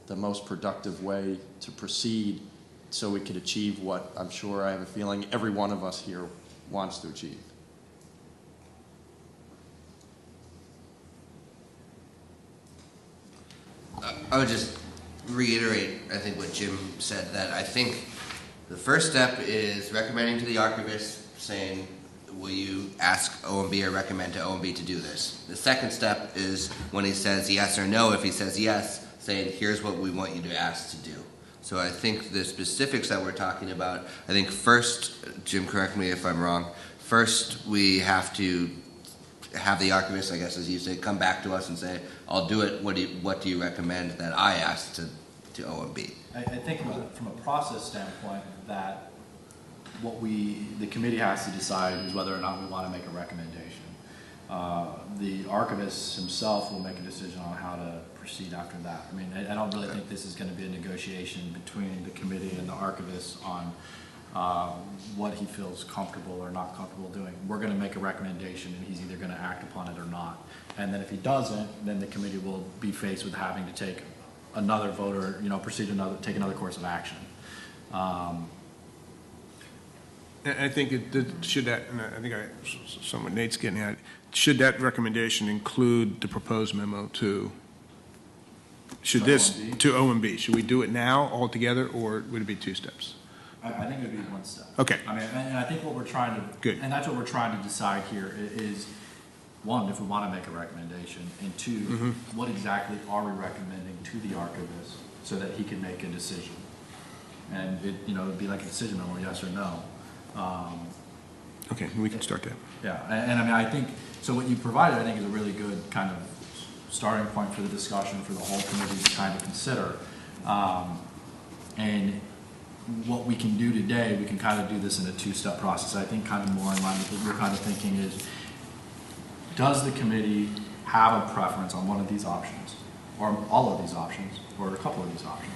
the most productive way to proceed so we could achieve what I'm sure, I have a feeling, every one of us here wants to achieve. I would just reiterate, I think, what Jim said, that I think the first step is recommending to the archivist, saying, will you ask OMB or recommend to OMB to do this? The second step is when he says yes or no. If he says yes, saying, here's what we want you to ask to do. So I think the specifics that we're talking about, I think first, Jim, correct me if I'm wrong, first we have to have the archivist, I guess as you say, come back to us and say, I'll do it, what do you recommend that I ask to OMB? I think from a process standpoint that the committee has to decide is whether or not we want to make a recommendation. The archivist himself will make a decision on how to proceed after that. I mean, I don't really think this is going to be a negotiation between the committee and the archivist on what he feels comfortable or not comfortable doing. We're going to make a recommendation, and he's either going to act upon it or not. And then if he doesn't, then the committee will be faced with having to take another vote or take another course of action. I think should that, and I think somewhat Nate's getting at, should that recommendation include the proposed memo to OMB? Should we do it now altogether, or would it be two steps? I think it would be one step. Okay. I mean, and I think what we're trying to, good, and that's what we're trying to decide here is, one, if we want to make a recommendation, and two, what exactly are we recommending to the archivist so that he can make a decision? And it'd be like a decision memo, yes or no. Okay, we can start that. Yeah, and I mean, I think, so what you provided, I think, is a really good kind of starting point for the discussion for the whole committee to kind of consider. And what we can do today, we can kind of do this in a two-step process. I think kind of more in line with what you're kind of thinking is, does the committee have a preference on one of these options, or all of these options, or a couple of these options?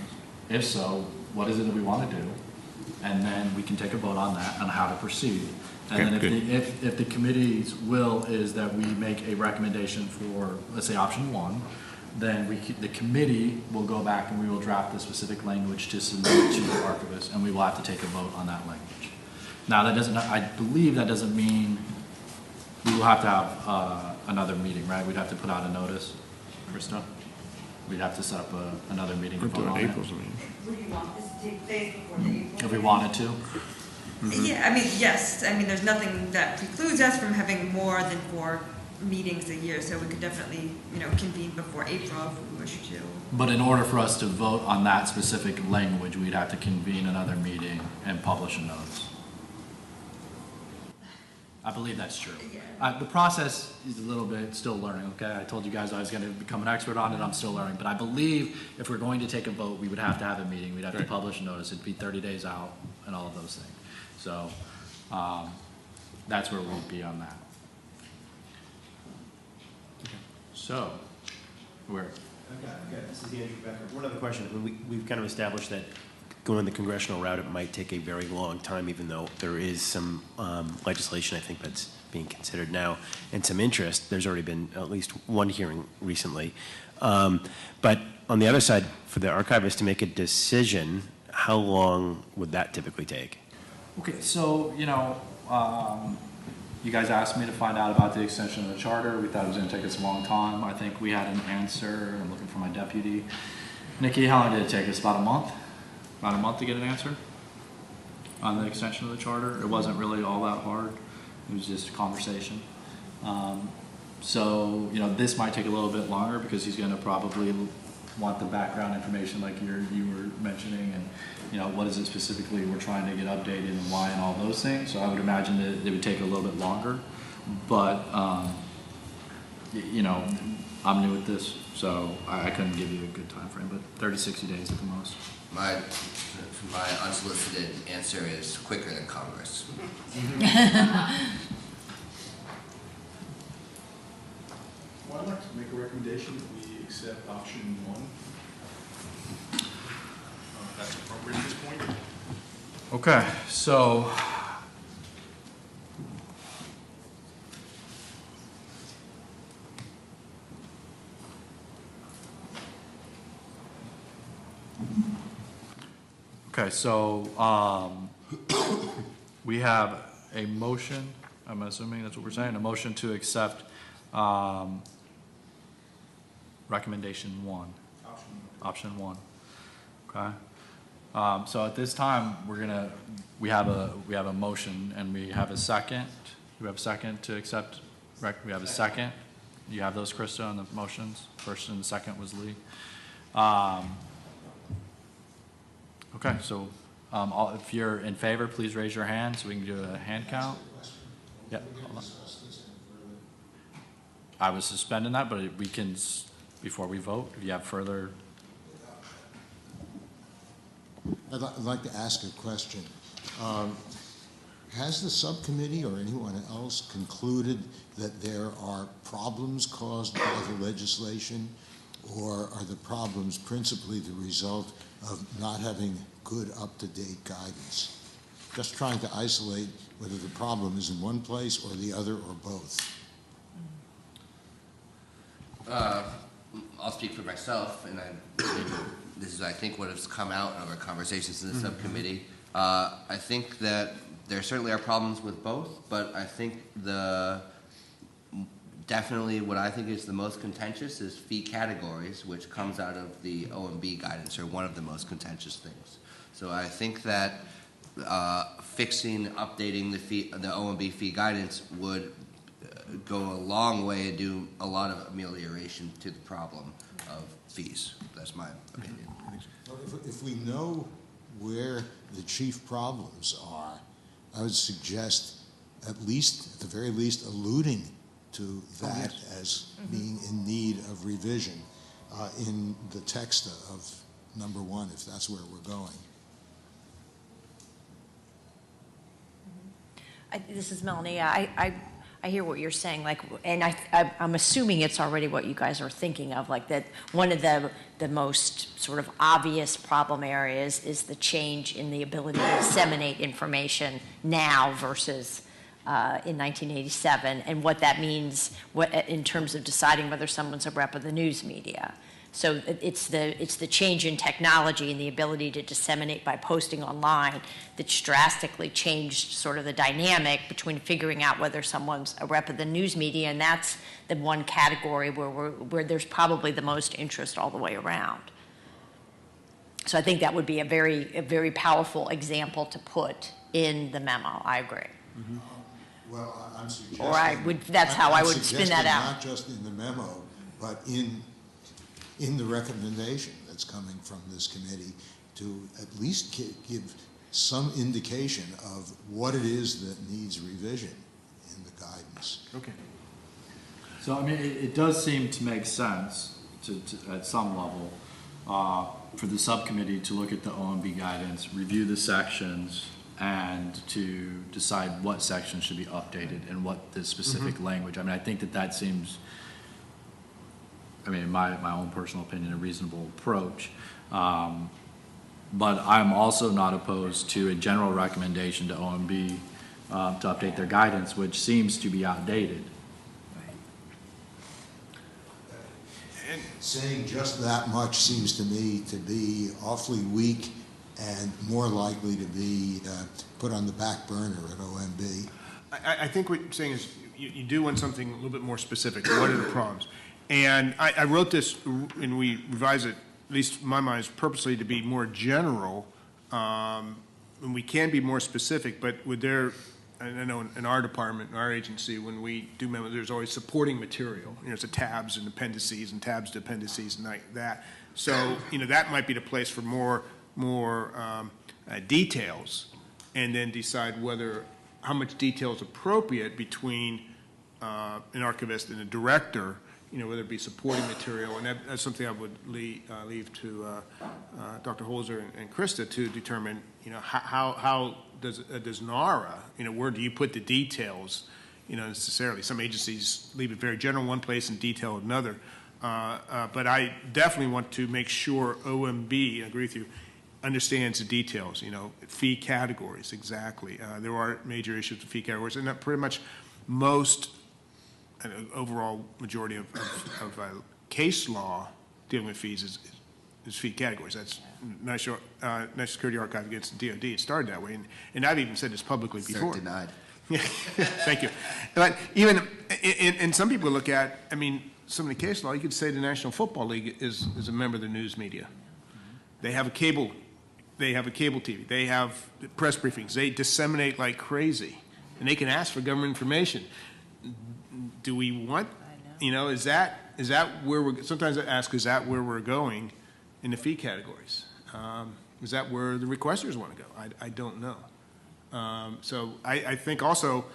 If so, what is it that we want to do? And then we can take a vote on that, on how to proceed. And then if the committee's will is that we make a recommendation for, let's say, option one, then the committee will go back and we will draft the specific language to submit to the archivist, and we will have to take a vote on that language. Now, I believe that doesn't mean we will have to have another meeting, right? We'd have to put out a notice, Krista? We'd have to set up another meeting to vote on it. What do you want this to take place before the April? If we wanted to. Yeah, I mean, yes. I mean, there's nothing that precludes us from having more than 4 meetings a year, so we could definitely, convene before April if we wish to. But in order for us to vote on that specific language, we'd have to convene another meeting and publish a notice. I believe that's true. Yeah. The process is a little bit still learning, okay? I told you guys I was going to become an expert on it. I'm still learning. But I believe if we're going to take a vote, we would have to have a meeting. We'd have to publish a notice. It'd be 30 days out and all of those things. So that's where we'd be on that. Okay. So, where? Okay, this is Andrew Becker. One other question. We've kind of established that going the congressional route, it might take a very long time, even though there is some legislation, I think, that's being considered now, and some interest. There's already been at least one hearing recently. But on the other side, for the archivist to make a decision, how long would that typically take? Okay, so, you know, you guys asked me to find out about the extension of the charter. We thought it was going to take us a long time. I think we had an answer. I'm looking for my deputy. Nikki, how long did it take us? About a month? About a month to get an answer on the extension of the charter. It wasn't really all that hard. It was just a conversation. So, you know, this might take a little bit longer because he's going to probably want the background information like you were mentioning, and, you know, what is it specifically we're trying to get updated and why and all those things. So I would imagine that it would take a little bit longer. But, you know, I'm new at this, so I couldn't give you a good time frame, but 30 to 60 days at the most. My unsolicited answer is quicker than Congress. Well, I'd like to make a recommendation that we accept option 1. That's appropriate at this point. Okay, so we have a motion, I'm assuming that's what we're saying, a motion to accept recommendation 1. Option 1. Okay. So at this time, we have a motion and we have a second. We have a second to accept. We have a second. You have those, Krista, on the motions. First and second was Lee. Okay, so if you're in favor, please raise your hand so we can do a hand count. Yeah. I was suspending that, but we can, before we vote, if you have further. I'd like to ask a question. Has the subcommittee or anyone else concluded that there are problems caused by the legislation, or are the problems principally the result of not having good up-to-date guidance? Just trying to isolate whether the problem is in one place or the other or both. I'll speak for myself, and this is, I think, what has come out of our conversations in the subcommittee. I think that there certainly are problems with both, but I think definitely what I think is the most contentious is fee categories, which comes out of the OMB guidance, or one of the most contentious things. So I think that updating the OMB fee guidance would go a long way and do a lot of amelioration to the problem of fees. That's my opinion. If we know where the chief problems are, I would suggest at the very least, alluding to that as being in need of revision in the text of number 1, if that's where we're going. This is Melanie. I hear what you're saying, like, and I'm assuming it's already what you guys are thinking of, like that one of the most sort of obvious problem areas is the change in the ability to disseminate information now versus in 1987, and what that means in terms of deciding whether someone's a rep of the news media. So it's the change in technology and the ability to disseminate by posting online that's drastically changed sort of the dynamic between figuring out whether someone's a rep of the news media, and that's the one category where there's probably the most interest all the way around. So I think that would be a very powerful example to put in the memo. I agree. Mm-hmm. Well, I'm suggesting. Or that's how I would spin that out. Not just in the memo, but in the recommendation that's coming from this committee, to at least give some indication of what it is that needs revision in the guidance. Okay. So, I mean, it does seem to make sense at some level for the subcommittee to look at the OMB guidance, review the sections, and to decide what sections should be updated and what the specific language. I mean, I think that seems, I mean, in my own personal opinion, a reasonable approach. But I'm also not opposed to a general recommendation to OMB to update their guidance, which seems to be outdated. Saying just that much seems to me to be awfully weak and more likely to be put on the back burner at OMB. I think what you're saying is you do want something a little bit more specific. What are the problems? And I wrote this, and we revised it, at least in my mind, is purposely to be more general. And we can be more specific, but with their, I know in our department, in our agency, when we do memos, there's always supporting material. You know, it's the tabs and appendices and tabs to appendices and like that. So, you know, that might be the place for more details, and then decide how much detail is appropriate between an archivist and a director, you know, whether it be supporting material, and that's something I would leave to Dr. Holzer and Krista to determine, you know, how does NARA, you know, where do you put the details, you know, necessarily. Some agencies leave it very general in one place and detail another, but I definitely want to make sure OMB, I agree with you, understands the details, you know, fee categories, exactly. There are major issues with fee categories, and that pretty much most, overall majority of case law dealing with fees is fee categories. That's National Security Archive against the DOD. It started that way, and I've even said this publicly before. Denied. Thank you. But even, and some people look at, I mean, some of the case law, you could say the National Football League is a member of the news media. They have a cable TV. They have press briefings. They disseminate like crazy, and they can ask for government information. Do we want, you know, is that where we're, sometimes I ask, is that where we're going in the fee categories? Is that where the requesters want to go? I don't know. So I think also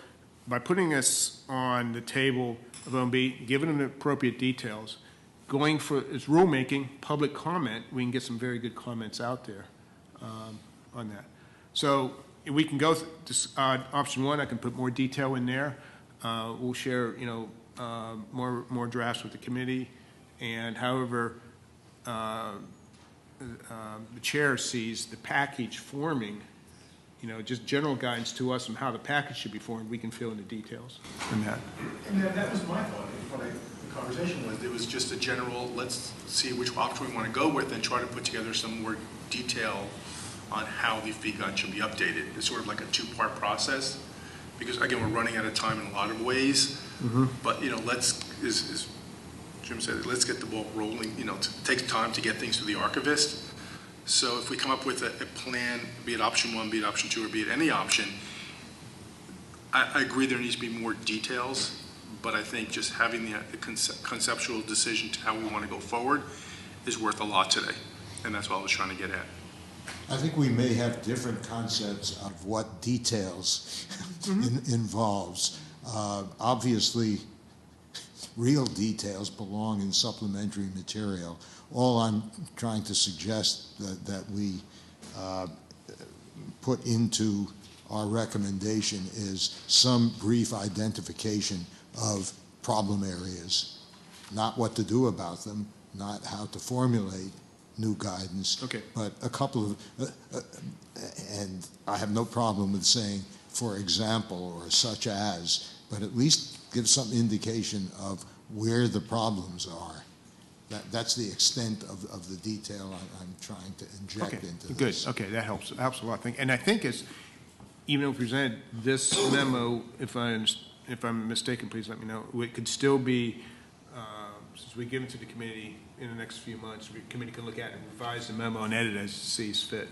by putting this on the table of OMB, giving them the appropriate details, going for its rulemaking, public comment, we can get some very good comments out there on that. So if we can go to option one, I can put more detail in there. We'll share, you know, more drafts with the committee, and however the chair sees the package forming, you know, just general guidance to us on how the package should be formed, we can fill in the details on that. And that was my thought when the conversation was, it was just a general, let's see which option we want to go with and try to put together some more detail on how the fee guide should be updated. It's sort of like a two-part process, because again, we're running out of time in a lot of ways, but you know, as Jim said, let's get the ball rolling. You know, it takes time to get things to the archivist. So if we come up with a plan, be it option one, be it option two, or be it any option, I agree there needs to be more details, but I think just having the conceptual decision to how we want to go forward is worth a lot today, and that's what I was trying to get at. I think we may have different concepts of what details involves. Obviously, real details belong in supplementary material. All I'm trying to suggest that we put into our recommendation is some brief identification of problem areas, not what to do about them, not how to formulate new guidance, but a couple of, and I have no problem with saying, for example, or such as, but at least give some indication of where the problems are. That's the extent of the detail I'm trying to inject into this. Good. Okay, that helps a lot. And I think it's, even though we presented this memo, if I'm mistaken, please let me know. It could still be, since we give it to the committee in the next few months, the committee can look at it and revise the memo and edit as it sees fit.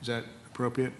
Is that appropriate?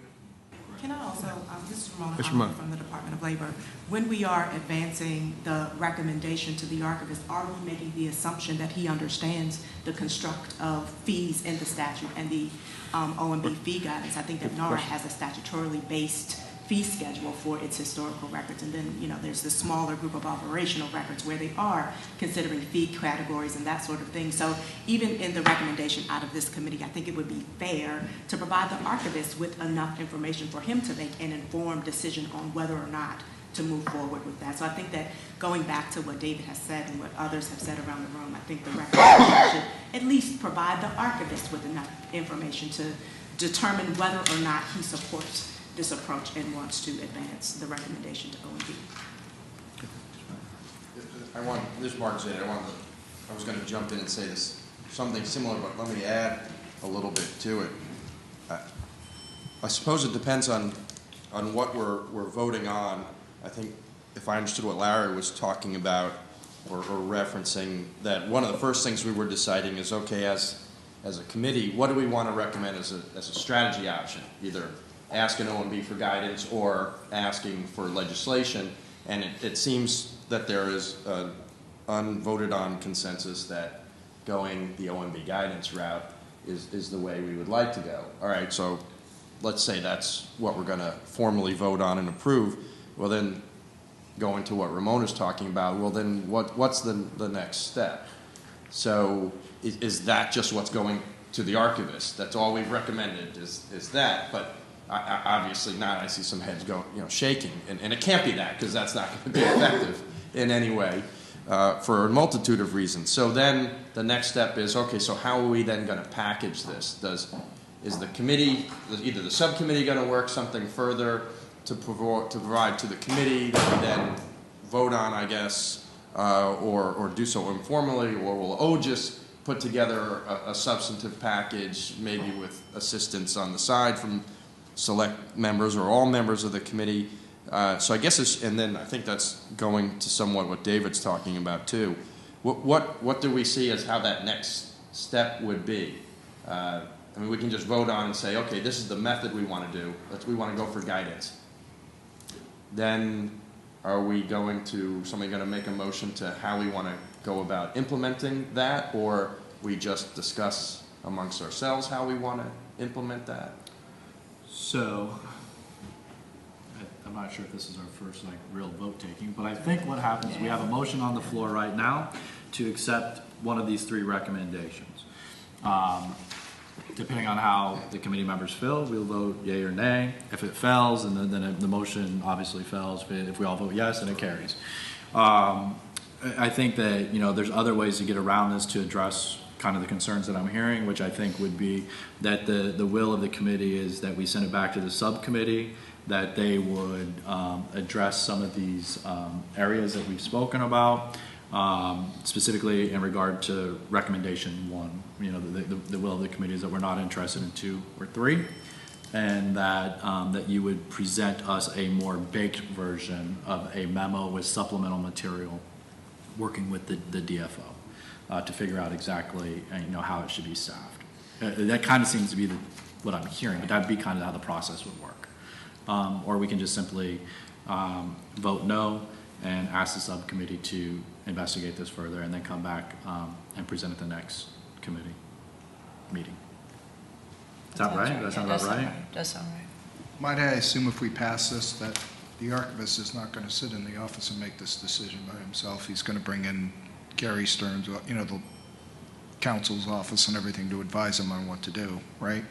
Can I also, this is Ramona, Yes, Ramona. from the Department of Labor. When we are advancing the recommendation to the archivist, are we making the assumption that he understands the construct of fees in the statute and the OMB fee guidance? I think that NARA has a statutorily based fee schedule for its historical records, and then, you know, there's the smaller group of operational records where they are considering fee categories and that sort of thing. So even in the recommendation out of this committee, I think it would be fair to provide the archivist with enough information for him to make an informed decision on whether or not to move forward with that. So I think that going back to what David has said and what others have said around the room, I think the recommendation should at least provide the archivist with enough information to determine whether or not he supports this approach and wants to advance the recommendation to OMB. This is Mark Zade. I was going to jump in and say this, something similar, but let me add a little bit to it. I suppose it depends on what we're voting on. I think if I understood what Larry was talking about or referencing, that one of the first things we were deciding is, okay, as a committee, what do we want to recommend as a strategy option? Either ask an OMB for guidance or asking for legislation. And it seems that there is an unvoted on consensus that going the OMB guidance route is the way we would like to go. All right, so let's say that's what we're going to formally vote on and approve. Well, then going to what Ramona's talking about, well, then what's the next step? So is that just what's going to the archivist? That's all we've recommended is that, but obviously not. I see some heads go, shaking, and it can't be that, because that's not going to be effective in any way for a multitude of reasons. So then the next step is, okay, so how are we then going to package this? Is the committee, either the subcommittee, going to work something further to provide to the committee that we then vote on, I guess, or do so informally, or will OGIS put together a substantive package, maybe with assistance on the side from select members or all members of the committee? So I guess and then I think that's going to somewhat what David's talking about too. What do we see as how that next step would be? I mean, we can just vote on and say, okay, this is the method we want to do. We want to go for guidance. Then are we somebody going to make a motion to how we want to go about implementing that, or we just discuss amongst ourselves how we want to implement that? So, I'm not sure if this is our first real vote taking, but I think what happens is we have a motion on the floor right now to accept one of these three recommendations. Depending on how the committee members feel, we'll vote yay or nay. If it fails, and then the motion obviously fails. If we all vote yes, then it carries. I think that there's other ways to get around this to address kind of the concerns that I'm hearing, which I think would be that the will of the committee is that we send it back to the subcommittee, that they would address some of these areas that we've spoken about, specifically in regard to recommendation 1. The will of the committee is that we're not interested in 2 or 3, and that that you would present us a more baked version of a memo with supplemental material, working with the DFO to figure out exactly how it should be staffed. That kind of seems to be what I'm hearing, but that'd be kind of how the process would work. Or we can just simply vote no and ask the subcommittee to investigate this further and then come back and present at the next committee meeting. Is that right? Does that sound about right? Does sound right. Might I assume if we pass this that the archivist is not going to sit in the office and make this decision by himself? He's going to bring in Gary Stearns, the counsel's office and everything to advise him on what to do, right?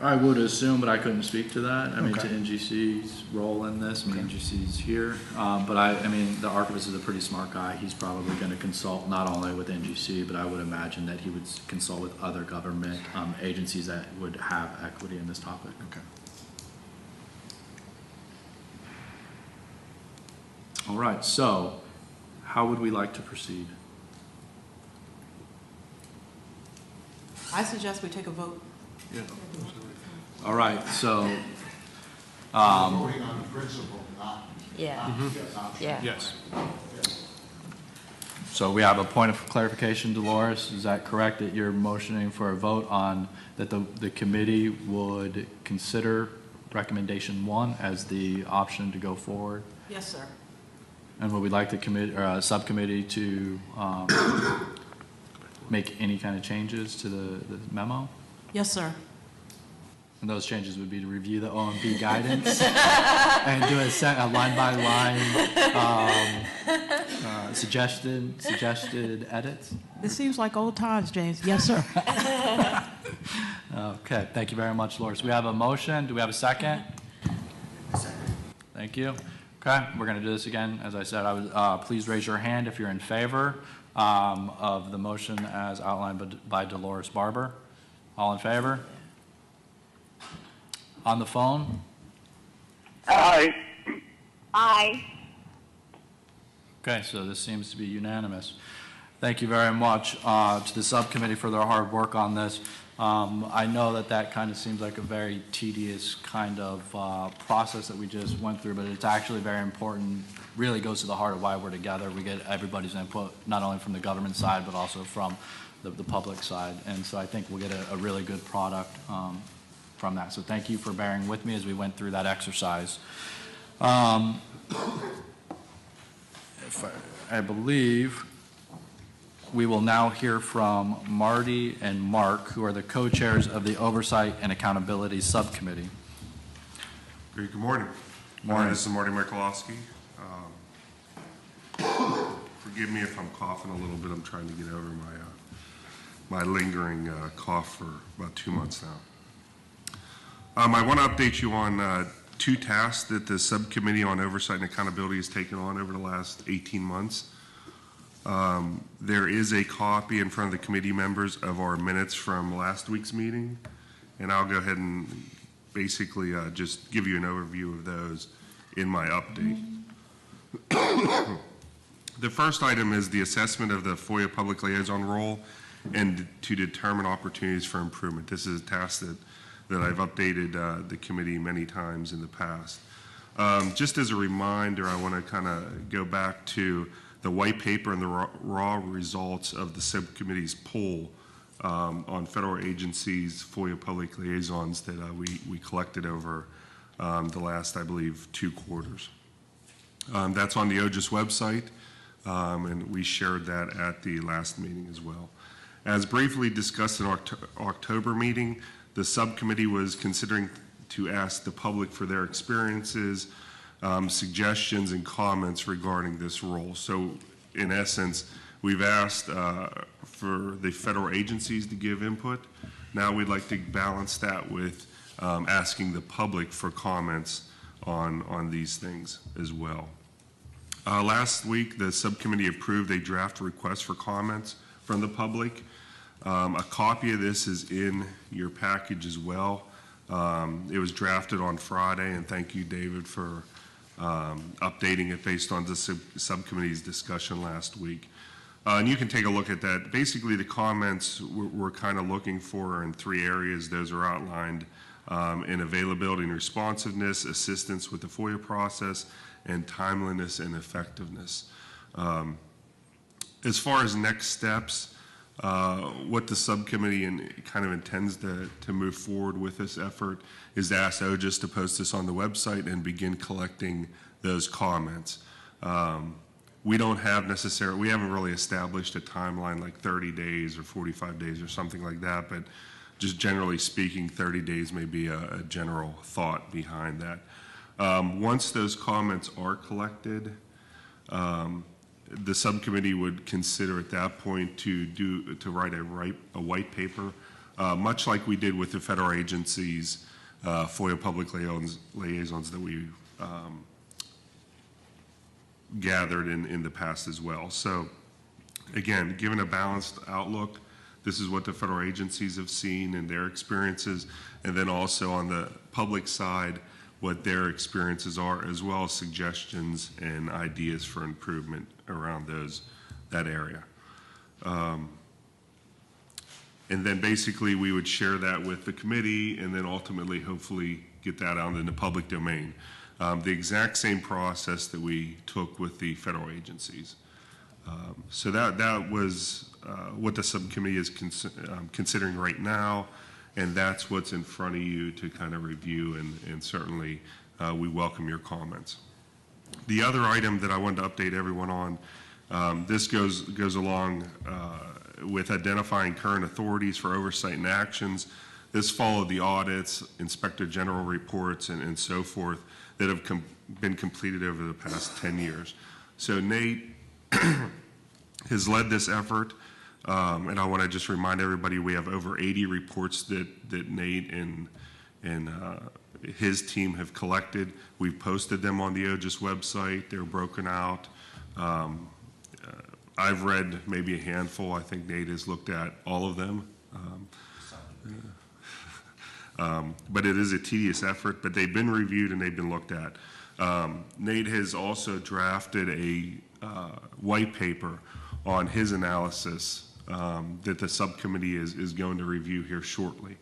I would assume, but I couldn't speak to that. I mean, Okay. to NGC's role in this. I mean, NGC's here. But I mean, the archivist is a pretty smart guy. He's probably going to consult not only with NGC, but I would imagine that he would consult with other government agencies that would have equity in this topic. Okay. All right, so how would we like to proceed? I suggest we take a vote. Yeah. All right, so. Voting on the principle, not. Yeah. Yeah. Yes. So we have a point of clarification, Dolores. Is that correct, that you're motioning for a vote on that the committee would consider recommendation 1 as the option to go forward? Yes, sir. And would we like the committee or subcommittee to make any kind of changes to the memo? Yes, sir. And those changes would be to review the OMB guidance and do a line-by-line suggested edits. This seems like old times, James. Yes, sir. Okay, thank you very much, Laura. So we have a motion. Do we have a second? Second. Thank you. Okay, we're going to do this again. As I said, I would please raise your hand if you're in favor of the motion as outlined by Dolores Barber. All in favor? On the phone? Aye. Aye. Okay, so this seems to be unanimous. Thank you very much to the subcommittee for their hard work on this. I know that that kind of seems like a very tedious kind of process that we just went through, but it's actually very important, really goes to the heart of why we're together. We get everybody's input, not only from the government side, but also from the public side. And so I think we'll get a really good product from that. So thank you for bearing with me as we went through that exercise. I believe we will now hear from Marty and Mark, who are the co-chairs of the Oversight and Accountability Subcommittee. Great, good morning. Morning. This is Marty Michalowski. Forgive me if I'm coughing a little bit. I'm trying to get over my lingering cough for about 2 months now. I want to update you on 2 tasks that the Subcommittee on Oversight and Accountability has taken on over the last 18 months. There is a copy in front of the committee members of our minutes from last week's meeting, and I'll go ahead and basically just give you an overview of those in my update. The first item is the assessment of the FOIA public liaison role and to determine opportunities for improvement. This is a task that I've updated the committee many times in the past. Just as a reminder, I want to kind of go back to the white paper and the raw results of the subcommittee's poll on federal agencies' FOIA public liaisons that we collected over the last, I believe, 2 quarters. That's on the OGIS website, and we shared that at the last meeting as well. As briefly discussed in October meeting, the subcommittee was considering to ask the public for their experiences, suggestions, and comments regarding this role. So in essence, we've asked for the federal agencies to give input. Now we'd like to balance that with asking the public for comments on these things as well. Last week, the subcommittee approved a draft request for comments from the public. A copy of this is in your package as well. It was drafted on Friday, and thank you, David, for updating it based on the subcommittee's discussion last week. And you can take a look at that. Basically, the comments we're kind of looking for in 3 areas. Those are outlined in availability and responsiveness, assistance with the FOIA process, and timeliness and effectiveness. As far as next steps, what the subcommittee kind of intends to move forward with this effort is to ask OGIS to post this on the website and begin collecting those comments. We haven't really established a timeline like 30 days or 45 days or something like that, but just generally speaking, 30 days may be a general thought behind that. Once those comments are collected, the subcommittee would consider at that point to write a white paper, much like we did with the federal agencies, FOIA public liaisons that we gathered in the past as well. So again, given a balanced outlook, this is what the federal agencies have seen in their experiences, and then also on the public side, what their experiences are, as well as suggestions and ideas for improvement around that area. And then basically we would share that with the committee and then ultimately hopefully get that out in the public domain. The exact same process that we took with the federal agencies. So that was what the subcommittee is considering right now, and that's what's in front of you to kind of review, and certainly we welcome your comments. The other item that I wanted to update everyone on, this goes along with identifying current authorities for oversight and actions. This followed the audits, inspector general reports, and so forth that have been completed over the past 10 years. So Nate has led this effort, and I want to just remind everybody we have over 80 reports that Nate and his team have collected. We've posted them on the OGIS website. They're broken out. I've read maybe a handful. I think Nate has looked at all of them. But it is a tedious effort, but they've been reviewed and they've been looked at. Nate has also drafted a white paper on his analysis that the subcommittee is going to review here shortly.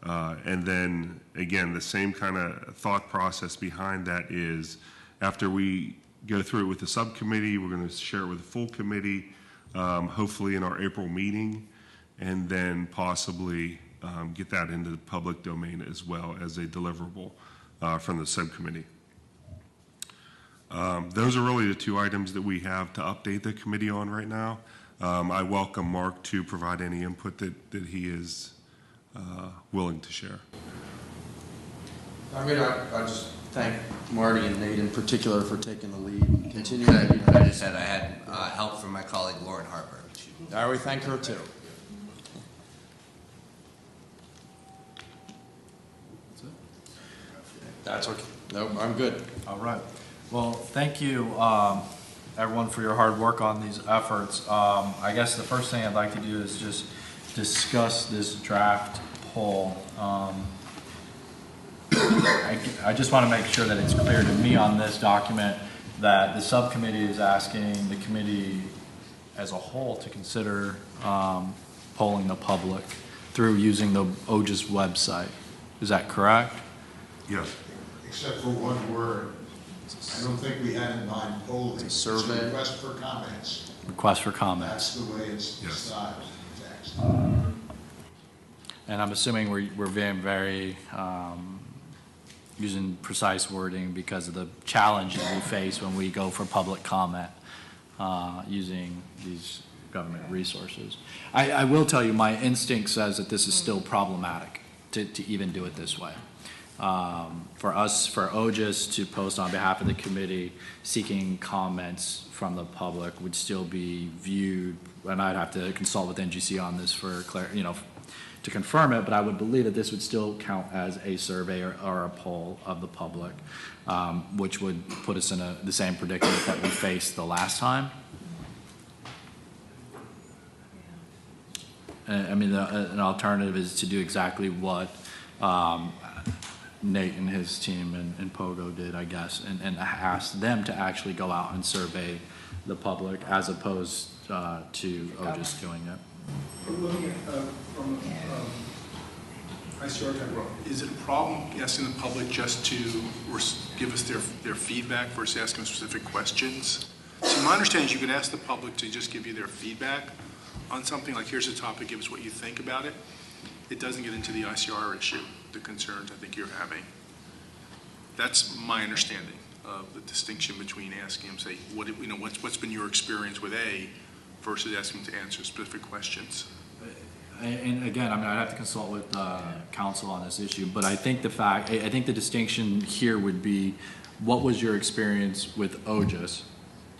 And then, again, the same kind of thought process behind that is after we go through it with the subcommittee, we're going to share it with the full committee, hopefully in our April meeting, and then possibly get that into the public domain as well as a deliverable from the subcommittee. Those are really the two items that we have to update the committee on right now. I welcome Mark to provide any input that he is willing to share. I mean, I just thank Marty and Nate in particular for taking the lead and continuing. I just said I had help from my colleague Lauren Harper. We thank her too. That's okay. Nope, I'm good. All right. Well, thank you, everyone, for your hard work on these efforts. I guess the first thing I'd like to do is just discuss this draft poll. I just want to make sure that it's clear to me on this document that the subcommittee is asking the committee as a whole to consider polling the public through using the OGIS website. Is that correct? Yes. Except for one word. I don't think we had in mind polling. It's a survey. It's a request for comments. Request for comments. That's the way it's styled, text. And I'm assuming we're being very using precise wording because of the challenges we face when we go for public comment using these government resources. I will tell you, my instinct says that this is still problematic to even do it this way. For us, for OGIS to post on behalf of the committee seeking comments from the public would still be viewed, and I'd have to consult with NGC on this for to confirm it, but I would believe that this would still count as a survey or a poll of the public, which would put us in the same predicament that we faced the last time. I mean, an alternative is to do exactly what Nate and his team and Pogo did, I guess, and ask them to actually go out and survey the public as opposed to OGIS doing it. Looking at from ICR type role, is it a problem asking the public just to give us their feedback versus asking specific questions? So my understanding is you could ask the public to just give you their feedback on something like, here's a topic, give us what you think about it. It doesn't get into the ICR issue, the concerns I think you're having. That's my understanding of the distinction between asking them, say, what's been your experience with A versus asking them to answer specific questions. And again, I mean, I'd have to consult with counsel on this issue, but I think the distinction here would be, what was your experience with OGIS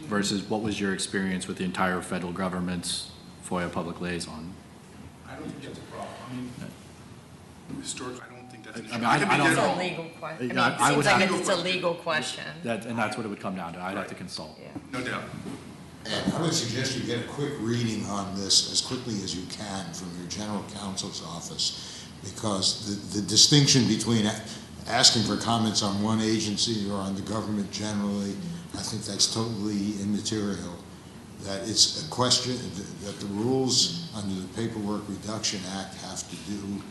versus what was your experience with the entire federal government's FOIA public liaison? I don't think that's a problem. I mean, historically, I don't think that's an issue. I don't know. It's a legal question. I mean, it seems like it's a legal question. And that's what it would come down to. I'd have to consult. Yeah. No doubt. And I would suggest you get a quick reading on this as quickly as you can from your general counsel's office, because the distinction between asking for comments on one agency or on the government generally, I think that's totally immaterial. That it's a question that the rules under the Paperwork Reduction Act have to do,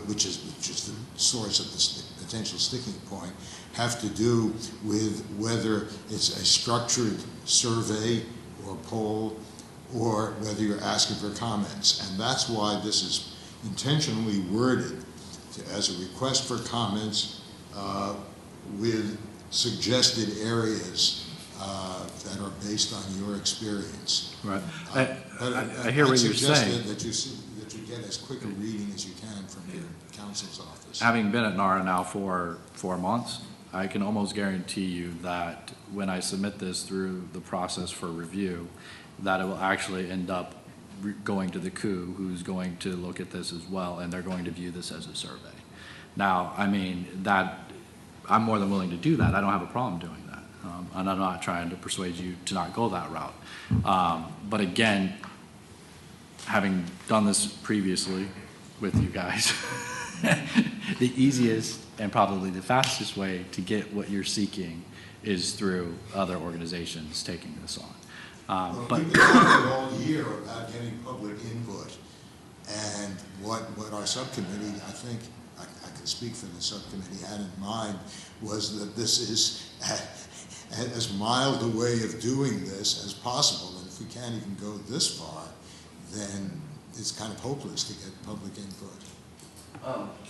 which is the source of the potential sticking point, have to do with whether it's a structured survey or poll or whether you're asking for comments. And that's why this is intentionally worded as a request for comments with suggested areas that are based on your experience. Right. I hear what you're saying. That you get as quick a reading as you can from your counsel's office. Having been at NARA now for 4 months, I can almost guarantee you that when I submit this through the process for review, that it will actually end up going to the COO, who's going to look at this as well, and they're going to view this as a survey. Now, I mean, I'm more than willing to do that. I don't have a problem doing that. And I'm not trying to persuade you to not go that route. But again, having done this previously with you guys, the easiest and probably the fastest way to get what you're seeking is through other organizations taking this on. Well, we've been talking all year about getting public input, and what our subcommittee, I think, I can speak for the subcommittee, had in mind was that this is as mild a way of doing this as possible, and if we can't even go this far, then it's kind of hopeless to get public input.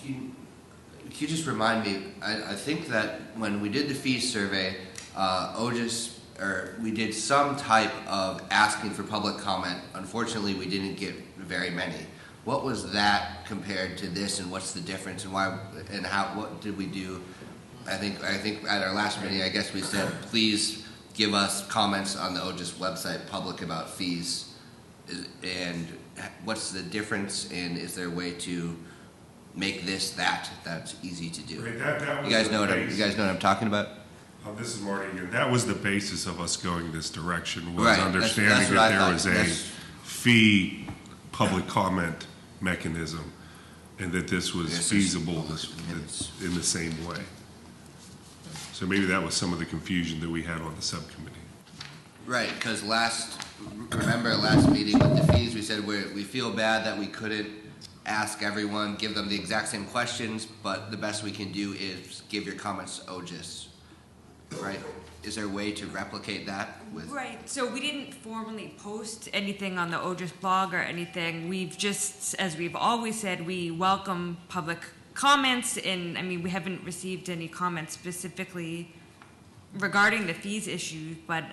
Can you just remind me, I think that when we did the fees survey, we did some type of asking for public comment. Unfortunately, we didn't get very many. What was that compared to this, and what's the difference, and why, and how, what did we do? I think at our last meeting, I guess we said, please give us comments on the OGIS website, public about fees. And what's the difference, and is there a way to make this that's easy to do? Right, you guys know what I'm talking about? This is Marty again. That was the basis of us going this direction, was right. understanding that there was a fee public comment mechanism, and that this was feasible in the same way. So maybe that was some of the confusion that we had on the subcommittee. Right, because remember last meeting with the fees, we said we feel bad that we couldn't ask everyone, give them the exact same questions, but the best we can do is give your comments to OGIS. Right? Is there a way to replicate that with? Right. So we didn't formally post anything on the OGIS blog or anything. We've just, as we've always said, we welcome public comments, and I mean, we haven't received any comments specifically regarding the fees issue, but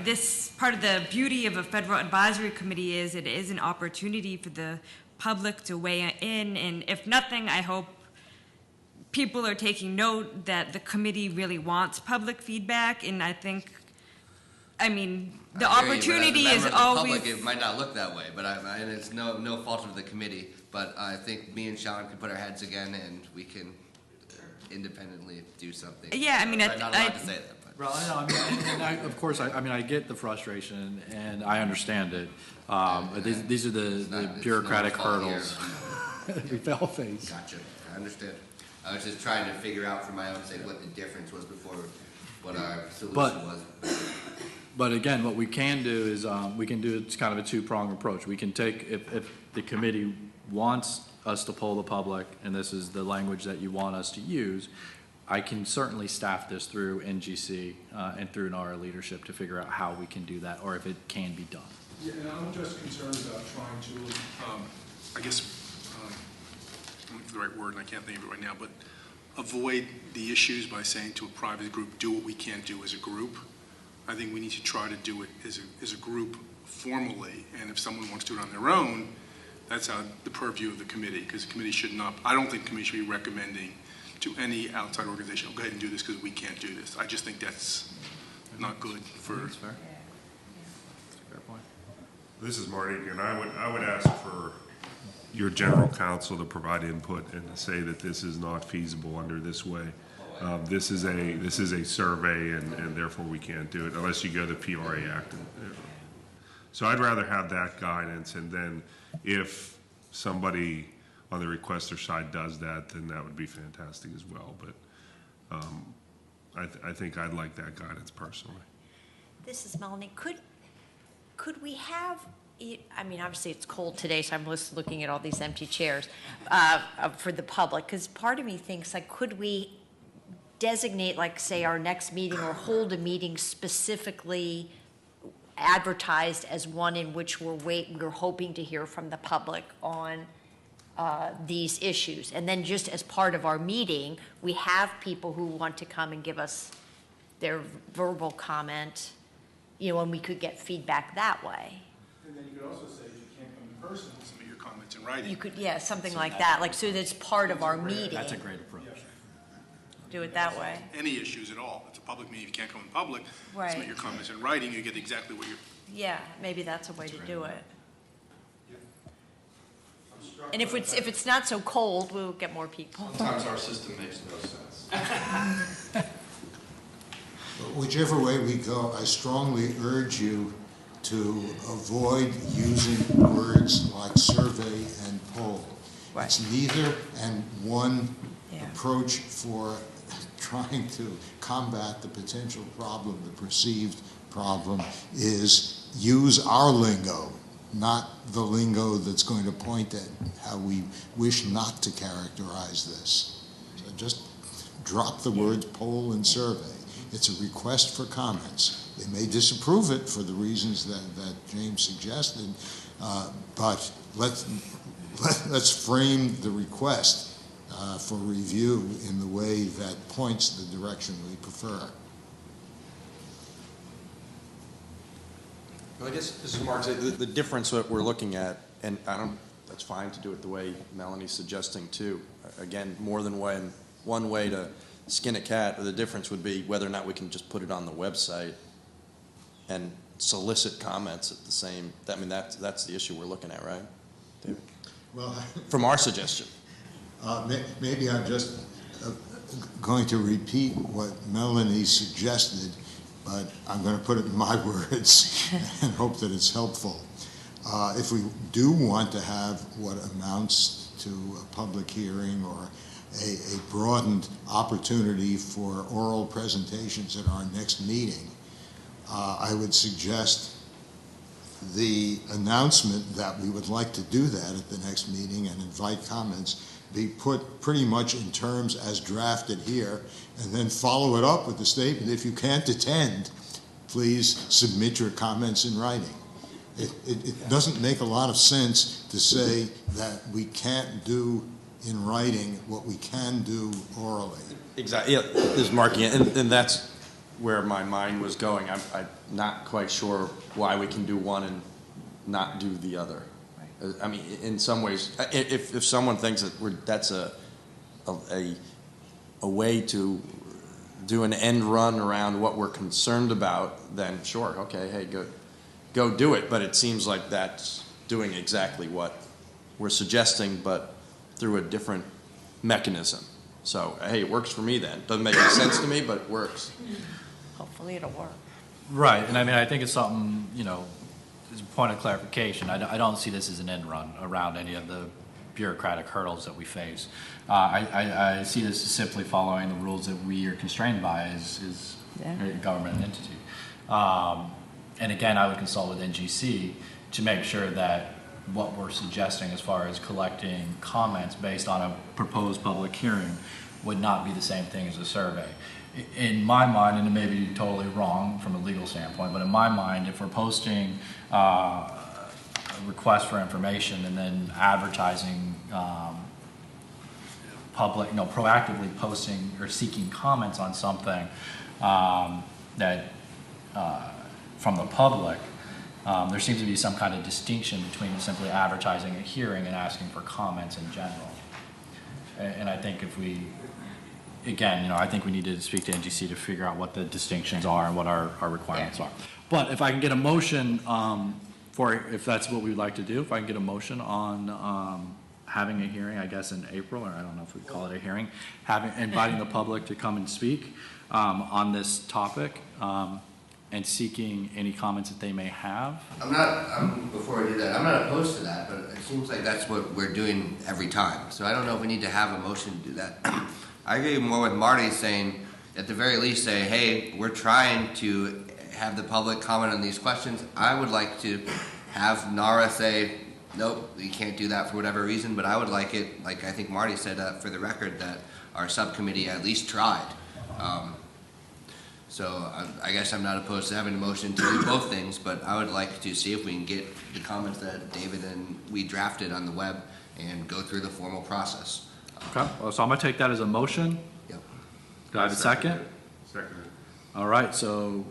this part of the beauty of a federal advisory committee is it is an opportunity for the public to weigh in, and if nothing, I hope people are taking note that the committee really wants public feedback, and I think, the opportunity is always. Public, it might not look that way, but and it's no fault of the committee. But I think me and Sean can put our heads again, and we can independently do something. Yeah, I'm not allowed to say that. But. Well, of course, I get the frustration, and I understand it. These are the bureaucratic hurdles we all face. Gotcha. I understand. I was just trying to figure out for my own sake what the difference was before what our solution was. But again, what we can do is it's kind of a two-pronged approach. We can take, if the committee wants us to poll the public, and this is the language that you want us to use, I can certainly staff this through NGC and through NARA leadership to figure out how we can do that, or if it can be done. Yeah, and I'm just concerned about trying to, I guess, I'm looking for the right word and I can't think of it right now, but avoid the issues by saying to a private group, do what we can't do as a group. I think we need to try to do it as a group formally, and if someone wants to do it on their own, that's out the purview of the committee, because the committee should not, I don't think the committee should be recommending to any outside organization, go ahead and do this because we can't do this. I just think that's not good for. That's fair. That's a fair point. This is Marty again. I would ask for your general counsel to provide input and to say that this is not feasible under this way. This is a survey, and therefore we can't do it unless you go the PRA Act. So I'd rather have that guidance, and then if somebody on the requester side does that, then that would be fantastic as well. But I think I'd like that guidance personally. This is Melanie. Could we have? I mean, obviously it's cold today, so I'm just looking at all these empty chairs for the public. Because part of me thinks, like, could we designate, like, say, our next meeting or hold a meeting specifically advertised as one in which we're hoping to hear from the public on these issues, and then just as part of our meeting, we have people who want to come and give us their verbal comment, and we could get feedback that way. And then you could also say if you can't come in person, submit your comments in writing. You could, something like that, like so that's part of our meeting. That's a great approach. Do it that way. Any issues at all. It's a public meeting. If you can't come in public, right. Submit your comments in writing. You get exactly what you're. Yeah, maybe that's a way to do it. And if it's not so cold, we'll get more people. Sometimes our system makes no sense. But whichever way we go, I strongly urge you to avoid using words like survey and poll. It's neither, and one approach for trying to combat the potential problem, the perceived problem, is use our lingo, not the lingo that's going to point at how we wish not to characterize this. So just drop the words poll and survey. It's a request for comments. They may disapprove it for the reasons that James suggested, but let's frame the request for review in the way that points the direction we prefer. Well, I guess this is Mark. The difference that we're looking at, and that's fine to do it the way Melanie's suggesting too. Again, more than one way to skin a cat. The difference would be whether or not we can just put it on the website and solicit comments at the same. I mean, that's the issue we're looking at, right, David? Well, from our suggestion. Maybe I'm just going to repeat what Melanie suggested, but I'm going to put it in my words and hope that it's helpful. If we do want to have what amounts to a public hearing or a broadened opportunity for oral presentations at our next meeting, I would suggest the announcement that we would like to do that at the next meeting and invite comments be put pretty much in terms as drafted here, and then follow it up with the statement, if you can't attend, please submit your comments in writing. It doesn't make a lot of sense to say that we can't do in writing what we can do orally. Exactly. Yeah, this is Mark, and that's where my mind was going. I'm not quite sure why we can do one and not do the other. Right. I mean, in some ways, if someone thinks that that's a way to do an end run around what we're concerned about, then sure, okay, hey, go do it. But it seems like that's doing exactly what we're suggesting, but through a different mechanism. So, hey, it works for me then. Doesn't make any sense to me, but it works. Hopefully it'll work. Right, and I mean, I think it's something, as a point of clarification, I don't see this as an end run around any of the bureaucratic hurdles that we face. I see this as simply following the rules that we are constrained by as a government entity. And again, I would consult with NGC to make sure that what we're suggesting as far as collecting comments based on a proposed public hearing would not be the same thing as a survey. In my mind, and it may be totally wrong from a legal standpoint, but in my mind, if we're posting a request for information and then advertising proactively posting or seeking comments on something that from the public, there seems to be some kind of distinction between simply advertising a hearing and asking for comments in general. And I think if we, again, I think we need to speak to NGC to figure out what the distinctions are and what our requirements are. But if I can get a motion if that's what we would like to do, if I can get a motion on having a hearing, I guess in April, or I don't know if we call it a hearing, inviting the public to come and speak on this topic and seeking any comments that they may have. Before I do that, I'm not opposed to that, but it seems like that's what we're doing every time. So I don't know if we need to have a motion to do that. I agree more with Marty saying, at the very least, say, hey, we're trying to have the public comment on these questions. I would like to have NARA say, nope, you can't do that for whatever reason, but I would like it, like I think Marty said for the record, that our subcommittee at least tried. So I guess I'm not opposed to having a motion to do both things, but I would like to see if we can get the comments that David and we drafted on the web and go through the formal process. Okay, well, so I'm going to take that as a motion. Yep. Do I have a second? Second. All right, so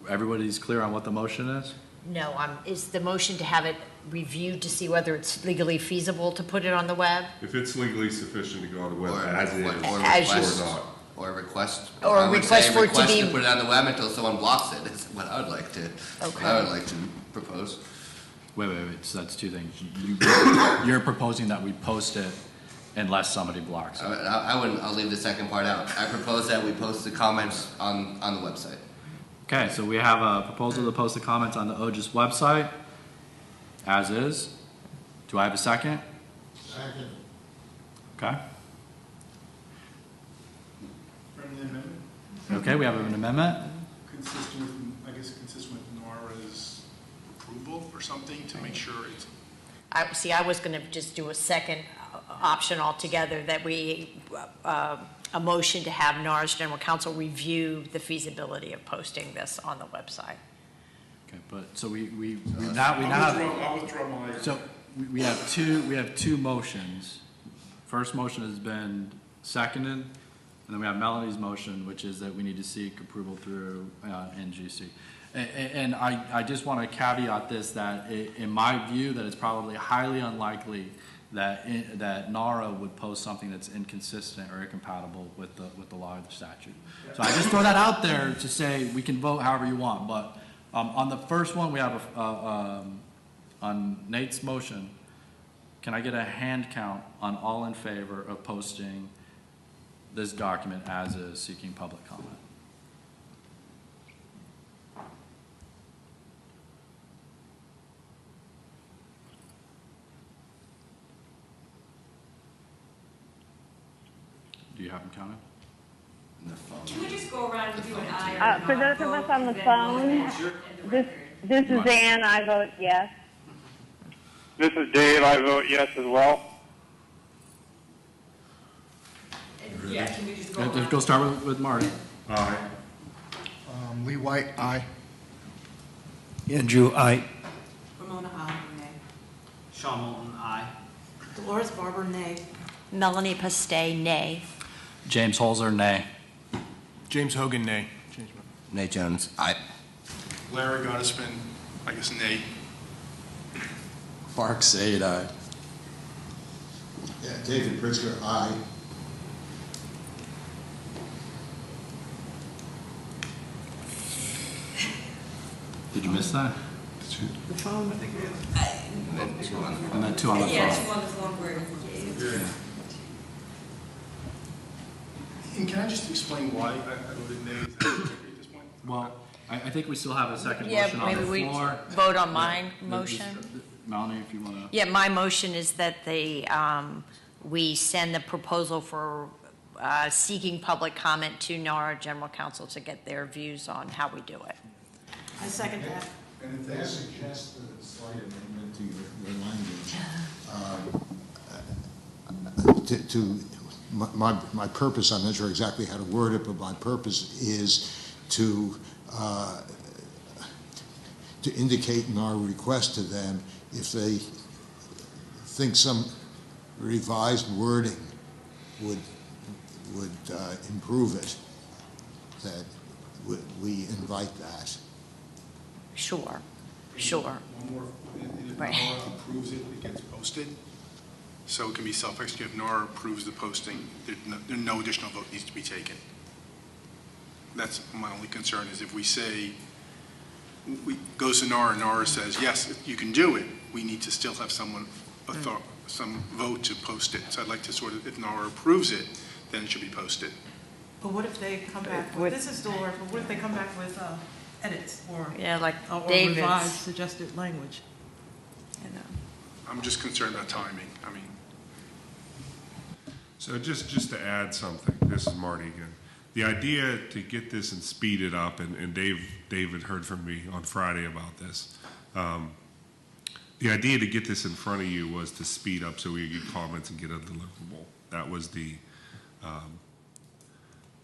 everybody's clear on what the motion is? No, is the motion to have it reviewed to see whether it's legally feasible to put it on the web? If it's legally sufficient to go on the web, as it is, or not. Or a request. Or a request for it to be. To put it on the web until someone blocks it is what I would like to. Okay. I would like to propose. Wait. So that's two things. You're proposing that we post it unless somebody blocks it. I wouldn't. I'll leave the second part out. I propose that we post the comments on the website. Okay, so we have a proposal to post the comments on the OGIS website, as is. Do I have a second? Second. Okay. Friendly amendment? Okay, we have an amendment. Consistent with, I guess, consistent with Nora's approval or something to make sure it's. I was going to just do a second option altogether, that we, a motion to have NAR's general counsel review the feasibility of posting this on the website. Okay, but so we now have. I'll withdraw my. So we have two motions. First motion has been seconded, and then we have Melanie's motion, which is that we need to seek approval through NGC. And I just want to caveat this, that in my view, that it's probably highly unlikely that NARA would post something that's inconsistent or incompatible with the law or the statute. So I just throw that out there to say we can vote however you want. But on the first one, we have on Nate's motion. Can I get a hand count on all in favor of posting this document as is, seeking public comment? Do you have them counted? Can we just go around with you and I? For those of us on the phone, this is Ann, I vote yes. This is Dave, I vote yes as well. Yeah, can we just go Let's around? go start with Marty. Aye. Lee White, aye. Andrew, aye. Ramona, aye. Nay. Sean Moulton, aye. Dolores Barber, nay. Melanie Pastay, nay. James Holzer, nay. James Hogan, nay. Nate Jones, aye. Larry Gottesman, I guess nay. Mark Zaid, aye. Yeah, David Pritzker, aye. Did you miss that? The phone. And then two on the Yeah, phone. two on the phone where And can I just explain why I voted nay at this point? Well, I think we still have a second Yeah, motion on the maybe we floor. vote on my Yeah, motion. Melanie, if you want to. Yeah, my motion is that we send the proposal for seeking public comment to NARA General Counsel to get their views on how we do it. I second that. And if they suggest a slight amendment to your language, my purpose, I'm not sure exactly how to word it, but my purpose is to indicate in our request to them if they think some revised wording would improve it, that we invite that. Sure. One more, and if Right. NARA approves it, it gets posted. So it can be self-executing. If NARA approves the posting, no additional vote needs to be taken. That's my only concern, is if we say, goes to NARA, and NARA says, yes, you can do it, we need to still have some vote to post it. So I'd like to sort of, if NARA approves it, then it should be posted. But what if they come back with, this is Dolores, but what if they come back with edits or or David's. revised suggested language? I'm just concerned about timing. I mean, So just to add something, this is Marty again. The idea to get this and speed it up, and David heard from me on Friday about this. The idea to get this in front of you was to speed up so we could get comments and get a deliverable. That was the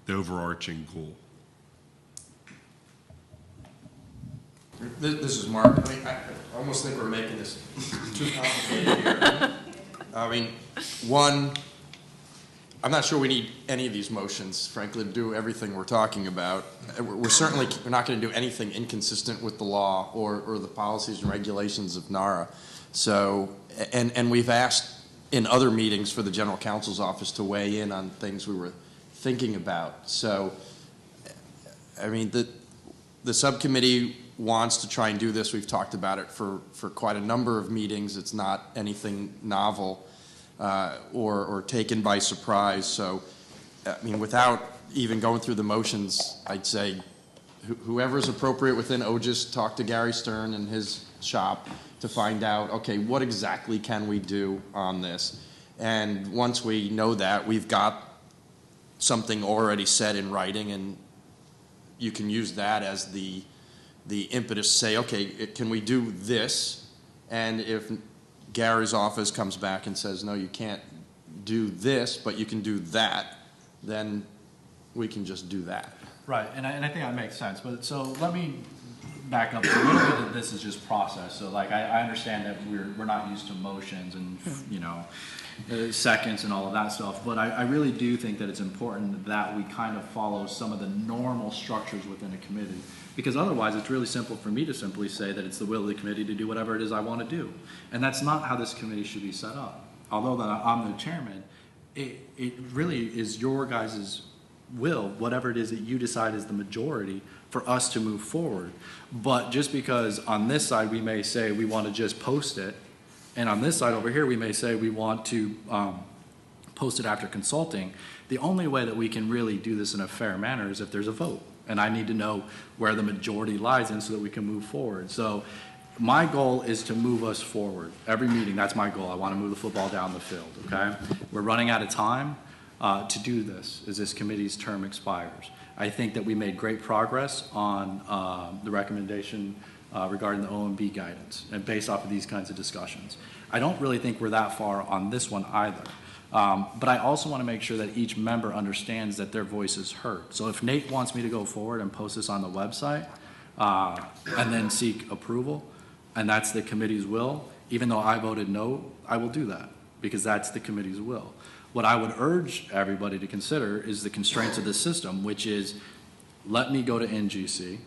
overarching goal. This is Mark. I mean, I almost think we're making this too complicated here. I mean, one, I'm not sure we need any of these motions, frankly, to do everything we're talking about. We're not going to do anything inconsistent with the law or the policies and regulations of NARA. So, and we've asked in other meetings for the General Counsel's office to weigh in on things we were thinking about. So, I mean, the subcommittee wants to try and do this. We've talked about it for quite a number of meetings. It's not anything novel or taken by surprise. So, I mean, without even going through the motions, I'd say whoever's appropriate within OGIS, talk to Gary Stern and his shop to find out, okay, what exactly can we do on this? And once we know that, we've got something already set in writing, and you can use that as the impetus to say, okay, can we do this? And if Gary's office comes back and says, no, you can't do this, but you can do that, then we can just do that. Right, and I think that makes sense. But so let me back up a little bit. That this is just process. So like I understand that we're not used to motions and seconds and all of that stuff. But I really do think that it's important that we kind of follow some of the normal structures within a committee, because otherwise it's really simple for me to simply say that it's the will of the committee to do whatever it is I want to do, and that's not how this committee should be set up. Although that I'm the chairman, it really is your guys' will, whatever it is that you decide is the majority, for us to move forward. But just because on this side we may say we want to just post it, and on this side over here we may say we want to post it after consulting, the only way that we can really do this in a fair manner is if there's a vote. And I need to know where the majority lies in so that we can move forward. So my goal is to move us forward. Every meeting, that's my goal. I want to move the football down the field, okay? We're running out of time to do this as this committee's term expires. I think that we made great progress on the recommendation regarding the OMB guidance, and based off of these kinds of discussions. I don't really think we're that far on this one either. But I also want to make sure that each member understands that their voice is heard. So if Nate wants me to go forward and post this on the website and then seek approval, and that's the committee's will, even though I voted no, I will do that because that's the committee's will. What I would urge everybody to consider is the constraints of the system, which is let me go to NGC,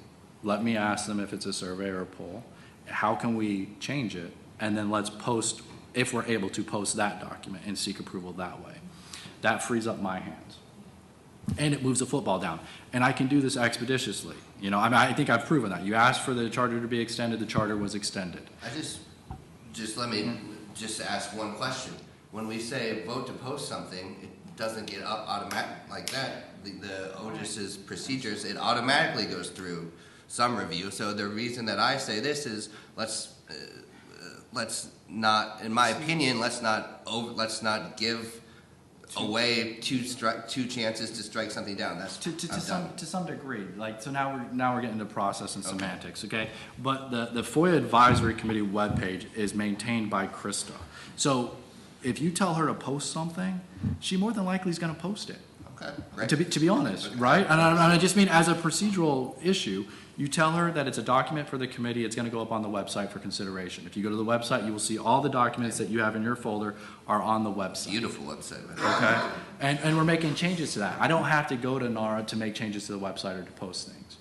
let me ask them if it's a survey or a poll, how can we change it, and then let's post, if we're able to post that document and seek approval that way. That frees up my hands. And it moves the football down. And I can do this expeditiously. You know, I think I've proven that. You asked for the charter to be extended, the charter was extended. Let me just ask one question. When we say vote to post something, it doesn't get up automatic like that. The OGIS's procedures, it automatically goes through some review. So the reason that I say this is let's not, in my opinion, let's not give away two chances to strike something down. That's to some degree. Like, so now we're getting into process and semantics, okay? But the FOIA Advisory Committee webpage is maintained by Krista. So if you tell her to post something, she more than likely is going to post it. Okay. Right. To be honest, right? And I just mean as a procedural issue, you tell her that it's a document for the committee, it's going to go up on the website for consideration. If you go to the website, you will see all the documents that you have in your folder are on the website. Beautiful website. Okay? And we're making changes to that. I don't have to go to NARA to make changes to the website or to post things.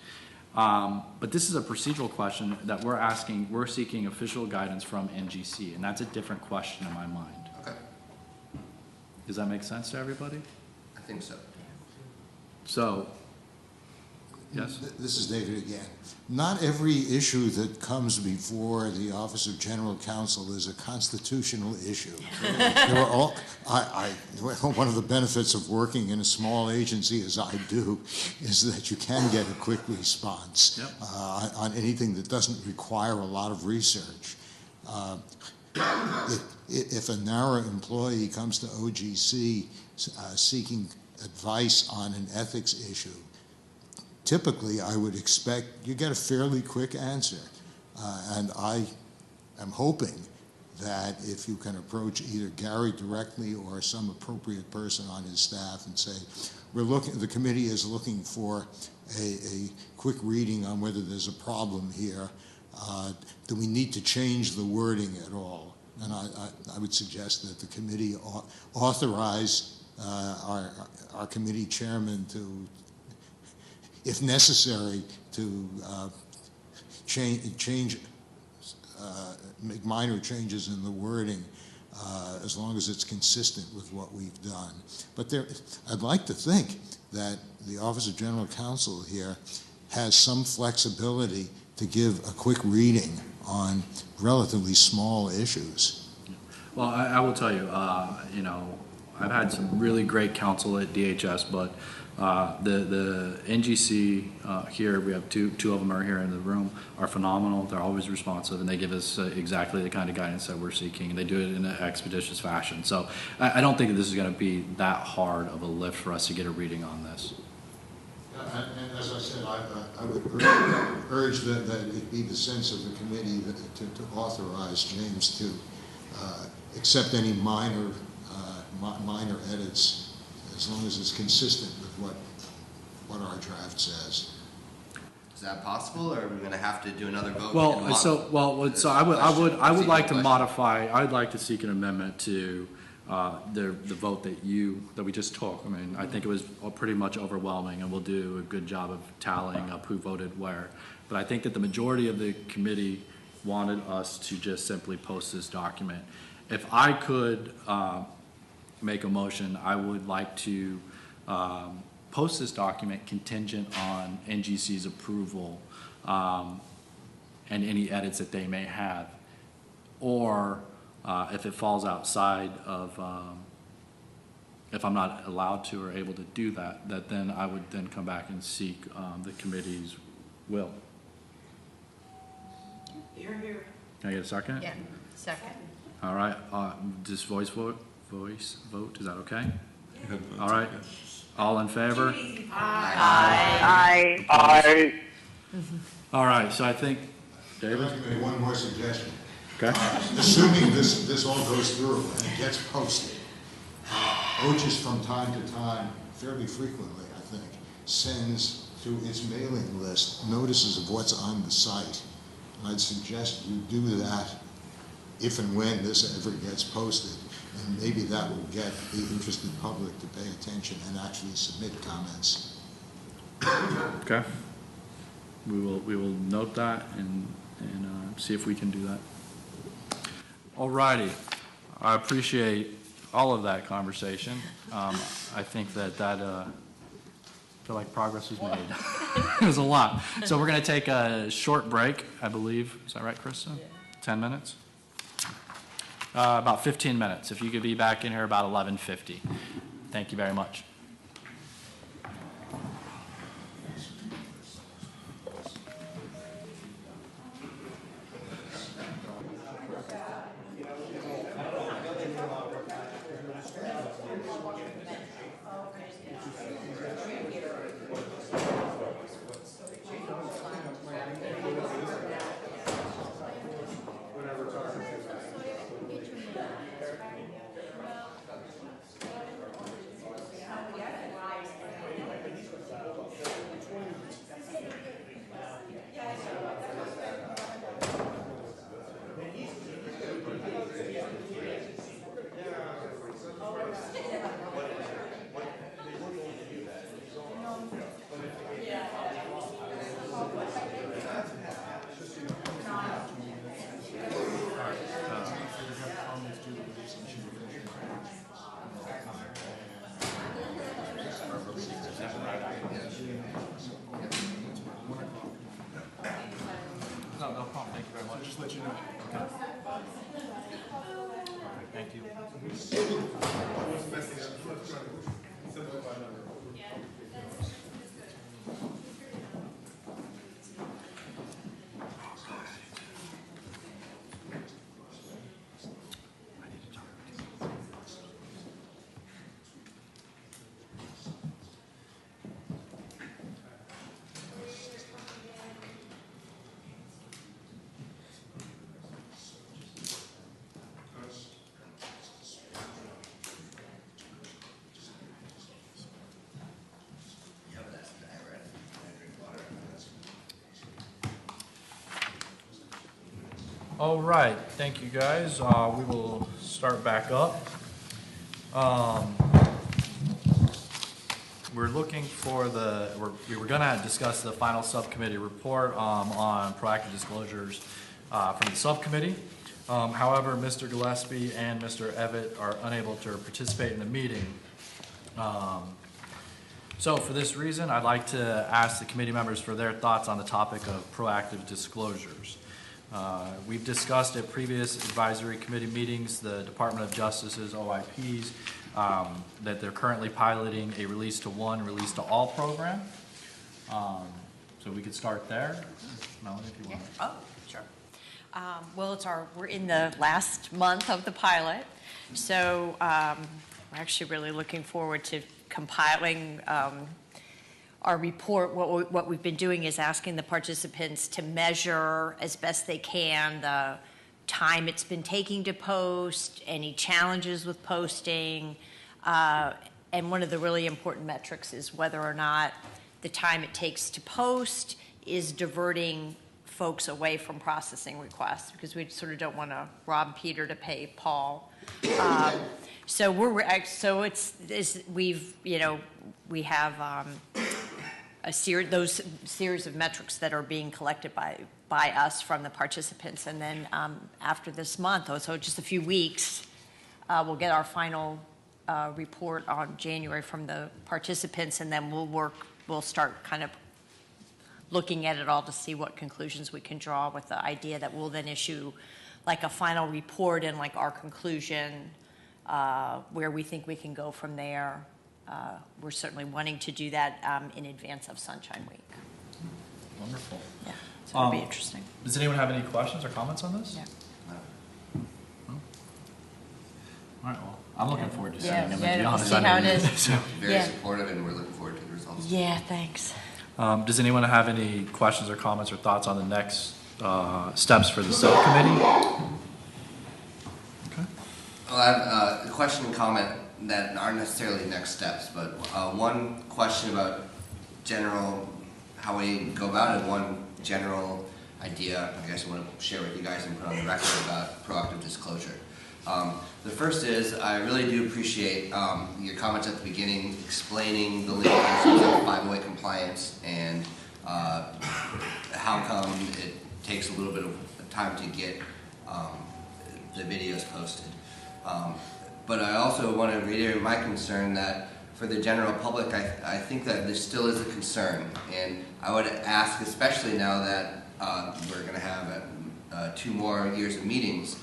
But this is a procedural question that we're seeking official guidance from NGC, and that's a different question in my mind. Okay. Does that make sense to everybody? I think so. So, yes? This is David again. Not every issue that comes before the Office of General Counsel is a constitutional issue. One of the benefits of working in a small agency, as I do, is that you can get a quick response on anything that doesn't require a lot of research. If a NARA employee comes to OGC seeking advice on an ethics issue, typically I would expect you get a fairly quick answer. And I am hoping that if you can approach either Gary directly or some appropriate person on his staff and say, the committee is looking for a quick reading on whether there's a problem here, do we need to change the wording at all? And I would suggest that the committee authorize our committee chairman to, if necessary, to make minor changes in the wording as long as it's consistent with what we've done. But I'd like to think that the Office of General Counsel here has some flexibility to give a quick reading on relatively small issues. Well, I will tell you, I've had some really great counsel at DHS, but the NGC here, we have two of them are here in the room, are phenomenal. They're always responsive, and they give us exactly the kind of guidance that we're seeking, and they do it in an expeditious fashion. So I don't think that this is going to be that hard of a lift for us to get a reading on this. And as I said, I would urge that it be the sense of the committee to authorize James to accept any minor edits, as long as it's consistent with what our draft says. Is that possible, or are we going to have to do another vote? So I would like to modify. I'd like to seek an amendment to the vote that we just took. I mean, I think it was pretty much overwhelming, and we'll do a good job of tallying up who voted where. But I think that the majority of the committee wanted us to just simply post this document. If I could make a motion, I would like to post this document contingent on NGC's approval and any edits that they may have, or if it falls outside of, if I'm not allowed to or able to do that, then I would then come back and seek the committee's will. Here, here. Can I get a second? Yeah, second. All right, just voice vote, is that okay? All right, all in favor? Aye. Aye. All right, so I think, David? I'd like to make one more suggestion. Okay. Assuming this all goes through and it gets posted, OGIS from time to time, fairly frequently, I think, sends to its mailing list notices of what's on the site. And I'd suggest you do that if and when this ever gets posted, and maybe that will get the interested public to pay attention and actually submit comments. Okay. We will note that and see if we can do that. All righty. I appreciate all of that conversation. I think that I feel like progress was made. It was a lot. So we're going to take a short break, I believe. Is that right, Krista? Yeah. 10 minutes? About 15 minutes. If you could be back in here about 11:50. Thank you very much. No problem. Thank you very much. Just let you know. Okay. Thank you. All right, thank you guys. We will start back up. We're looking for we were gonna discuss the final subcommittee report on proactive disclosures from the subcommittee. However, Mr. Gillespie and Mr. Evett are unable to participate in the meeting. So for this reason, I'd like to ask the committee members for their thoughts on the topic of proactive disclosures. We've discussed at previous advisory committee meetings the Department of Justice's OIPs that they're currently piloting a release to one, release to all program. So we could start there. Melanie, if you want. Oh, sure. Well, we're in the last month of the pilot, so we're actually really looking forward to compiling our report. What we've been doing is asking the participants to measure as best they can the time it's been taking to post, any challenges with posting, and one of the really important metrics is whether or not the time it takes to post is diverting folks away from processing requests, because we sort of don't want to rob Peter to pay Paul. So we have those series of metrics that are being collected by us from the participants, and then after this month, so just a few weeks, we'll get our final report on January from the participants, and then we'll start kind of looking at it all to see what conclusions we can draw, with the idea that we'll then issue like a final report and like our conclusion, where we think we can go from there. We're certainly wanting to do that in advance of Sunshine Week. Wonderful. Yeah, so it'll be interesting. Does anyone have any questions or comments on this? Yeah. No? All right, well, I'm looking forward to seeing Yeah, them, yeah, to be we'll honest. see how it is. Very supportive, and we're looking forward to the results. Yeah, thanks. Does anyone have any questions or comments or thoughts on the next steps for the subcommittee? Okay. Well, I have a question and comment that aren't necessarily next steps, but one question about general, how we go about it, one general idea I guess I want to share with you guys and put on the record about proactive disclosure. The first is, I really do appreciate your comments at the beginning explaining the limitations of 508 compliance and how come it takes a little bit of time to get the videos posted. But I also want to reiterate my concern that for the general public, I think that this still is a concern. And I would ask, especially now that we're going to have 2 more years of meetings,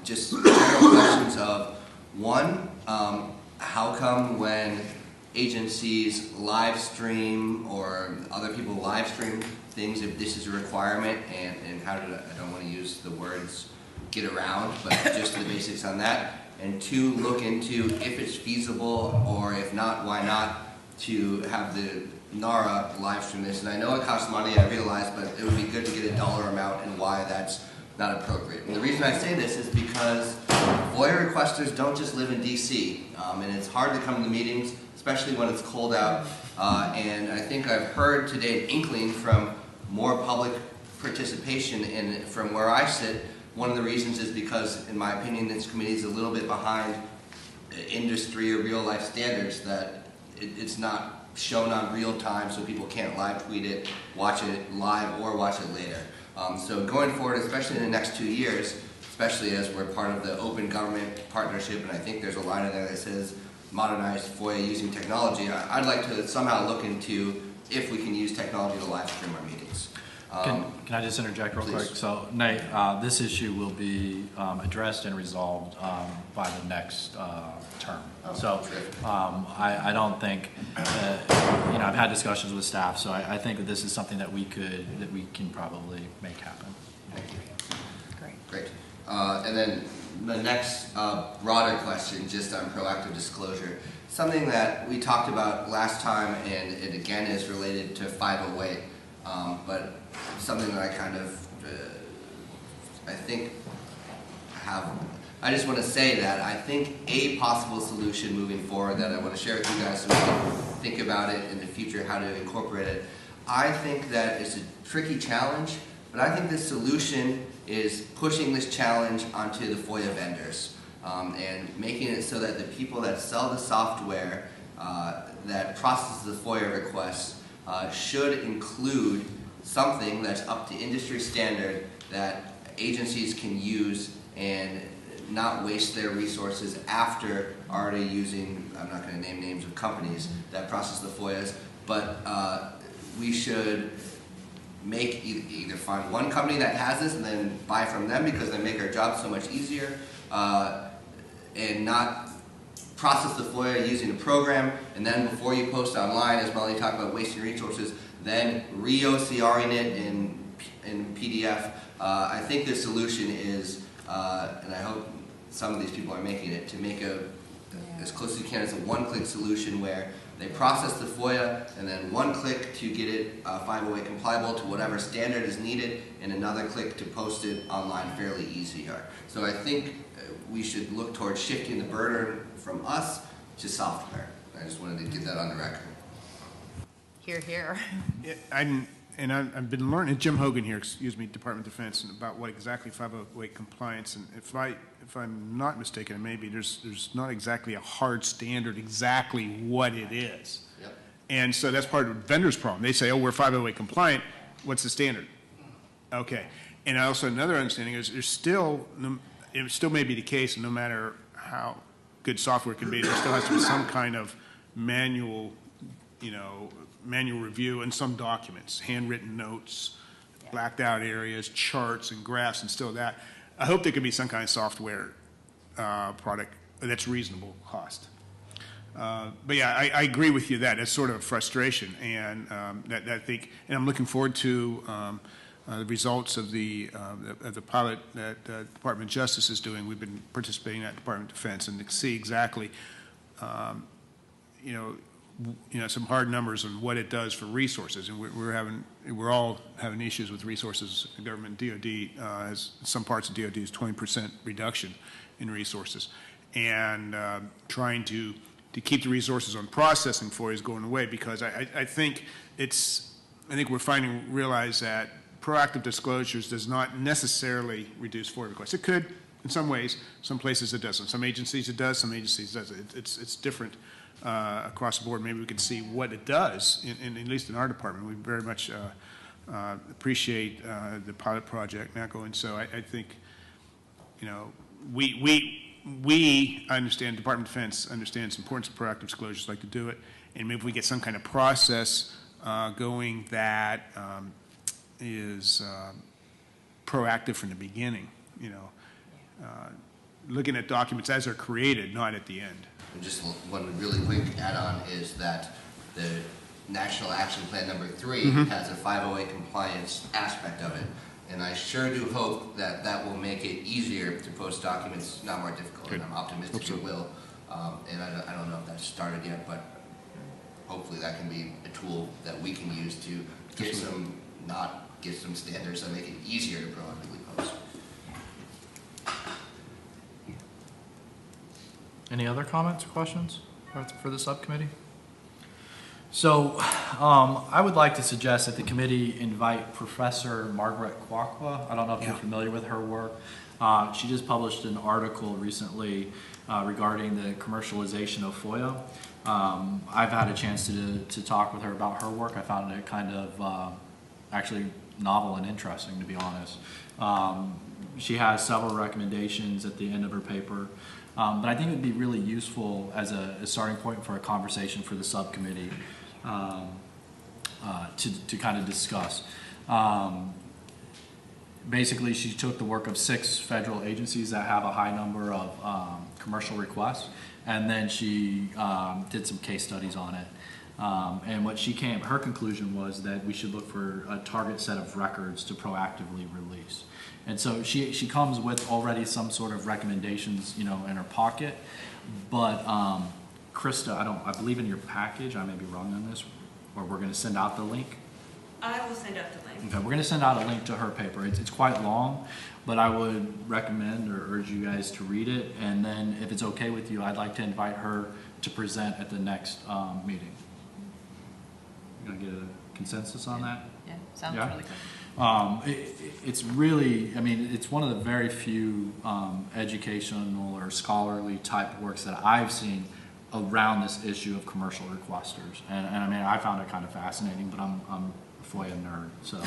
just general questions of, one, how come when agencies live stream or other people live stream things, if this is a requirement, and how do I don't want to use the words get around, but just the basics on that. And 2, look into if it's feasible, or if not, why not, to have the NARA live stream this. And I know it costs money, I realize, but it would be good to get a dollar amount and why that's not appropriate. And the reason I say this is because FOIA requesters don't just live in DC, and it's hard to come to meetings, especially when it's cold out. And I think I've heard today an inkling from more public participation, and from where I sit, one of the reasons is because, in my opinion, this committee is a little bit behind industry or real life standards, that it's not shown on real time, so people can't live tweet it, watch it live, or watch it later. So going forward, especially in the next 2 years, especially as we're part of the Open Government Partnership, and I think there's a line in there that says modernize FOIA using technology, I'd like to somehow look into if we can use technology to live stream our meetings. Can I just interject real quick? So, Nate, this issue will be addressed and resolved by the next term. So, I don't think, I've had discussions with staff, so I think that this is something that we can probably make happen. Great. And then the next broader question, just on proactive disclosure, something that we talked about last time, and it again is related to 508, but something that I kind of, I think I just want to say that I think a possible solution moving forward that I want to share with you guys so we can think about it in the future, how to incorporate it. I think that it's a tricky challenge, but I think the solution is pushing this challenge onto the FOIA vendors and making it so that the people that sell the software that processes the FOIA requests should include something that's up to industry standard that agencies can use and not waste their resources after already using, I'm not going to name names of companies that process the FOIAs, but we should make either find one company that has this and then buy from them because they make our job so much easier, and not process the FOIA using a program, and then before you post online, as Melanie talked about wasting resources, then re-OCRing it in PDF. I think the solution is, and I hope some of these people are making it, to make as close as you can as a one-click solution where they process the FOIA and then one click to get it 508 compliable to whatever standard is needed, and another click to post it online fairly easier. So I think we should look towards shifting the burden from us to software. I just wanted to get that on the record. Hear, hear. Yeah, I've been learning, Jim Hogan here, excuse me, Department of Defense, about what exactly 508 compliance, and if I'm not mistaken, maybe there's not exactly a hard standard exactly what it is. Yep. And so that's part of the vendor's problem. They say, oh, we're 508 compliant, what's the standard? Okay. And also another understanding is it still may be the case, no matter how good software can be, there still has to be some kind of manual review and some documents, handwritten notes, blacked out areas, charts and graphs and still that. I hope there could be some kind of software product that's reasonable cost. But yeah, I agree with you that it's sort of a frustration, and that I think, and I'm looking forward to the results of the pilot that Department of Justice is doing. We've been participating at Department of Defense, and to see exactly, some hard numbers on what it does for resources, and we're all having issues with resources. The government, DoD, has some parts of DoD is 20% reduction in resources, and trying to keep the resources on processing for is going away, because I think we're realize that proactive disclosures does not necessarily reduce FOIA requests. It could in some ways. Some places it doesn't. Some agencies it does. Some agencies it doesn't. It's different across the board. Maybe we could see what it does, at least in our department. We very much appreciate the pilot project, NACO, and so I think, we understand, Department of Defense understands the importance of proactive disclosures, like to do it, and maybe if we get some kind of process going that is proactive from the beginning, looking at documents as they're created, not at the end. And just one really quick add-on is that the National Action Plan number 3 has a 508 compliance aspect of it. And I sure do hope that that will make it easier to post documents, not more difficult. Good. And I'm optimistic it will. And I don't know if that's started yet, but hopefully that can be a tool that we can use to get some standards that make it easier to proactively post. Any other comments or questions for the subcommittee? So I would like to suggest that the committee invite Professor Margaret Kwakwa. I don't know if you're familiar with her work. She just published an article recently regarding the commercialization of FOIA. I've had a chance to talk with her about her work. I found it kind of actually novel and interesting, to be honest. She has several recommendations at the end of her paper. But I think it would be really useful as a starting point for a conversation for the subcommittee to kind of discuss. Basically, she took the work of 6 federal agencies that have a high number of commercial requests, and then she did some case studies on it. And her conclusion was that we should look for a target set of records to proactively release. And so she comes with already some sort of recommendations, in her pocket. But Krista, I believe in your package, I may be wrong on this, or we're going to send out the link. I will send out the link. Okay, we're going to send out a link to her paper. It's quite long, but I would recommend or urge you guys to read it. And then if it's okay with you, I'd like to invite her to present at the next meeting. You going to get a consensus on that? Yeah, sounds really good. It's really, it's one of the very few educational or scholarly type works that I've seen around this issue of commercial requesters. And I found it kind of fascinating, but I'm a FOIA nerd, so.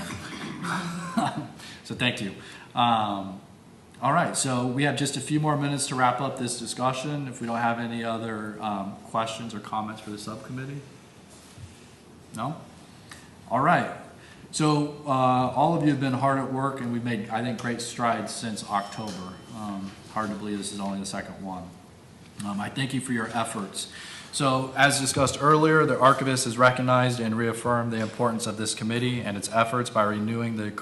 So thank you. All right, so we have just a few more minutes to wrap up this discussion. If we don't have any other questions or comments for the subcommittee? No? All right. So all of you have been hard at work, and we've made, I think, great strides since October. Hard to believe this is only the second one. I thank you for your efforts. So, as discussed earlier, the archivist has recognized and reaffirmed the importance of this committee and its efforts by renewing the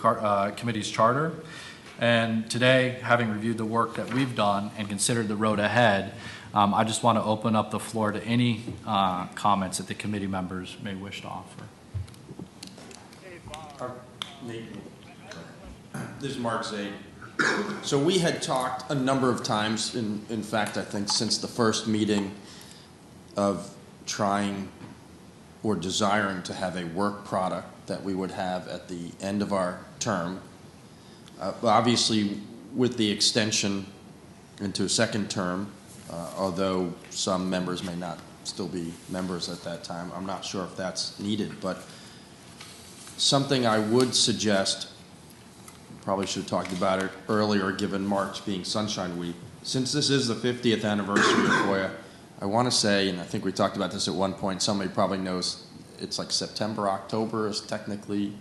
committee's charter. And today, having reviewed the work that we've done and considered the road ahead, I just want to open up the floor to any comments that the committee members may wish to offer. This is Mark Zaid. So we had talked a number of times, in fact, I think since the first meeting, of trying or desiring to have a work product that we would have at the end of our term. Obviously, with the extension into a second term, although some members may not still be members at that time, I'm not sure if that's needed, but something I would suggest, probably should have talked about it earlier given March being Sunshine Week. Since this is the 50th anniversary of FOIA, I want to say, and I think we talked about this at one point, somebody probably knows, it's like September, October is technically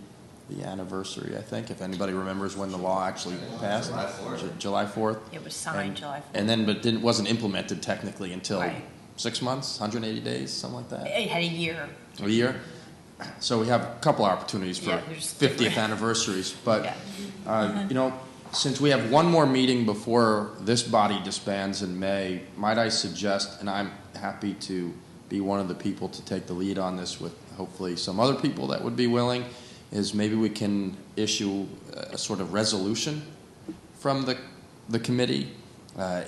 the anniversary, I think, if anybody remembers when the law actually passed. July 4th. July 4th. It was signed July 4th. And then, but wasn't implemented technically until 6 months, 180 days, something like that? It had a year. A year? So we have a couple opportunities for 50th anniversaries. But, you know, since we have one more meeting before this body disbands in May, might I suggest, and I'm happy to be one of the people to take the lead on this with hopefully some other people that would be willing, is maybe we can issue a sort of resolution from the committee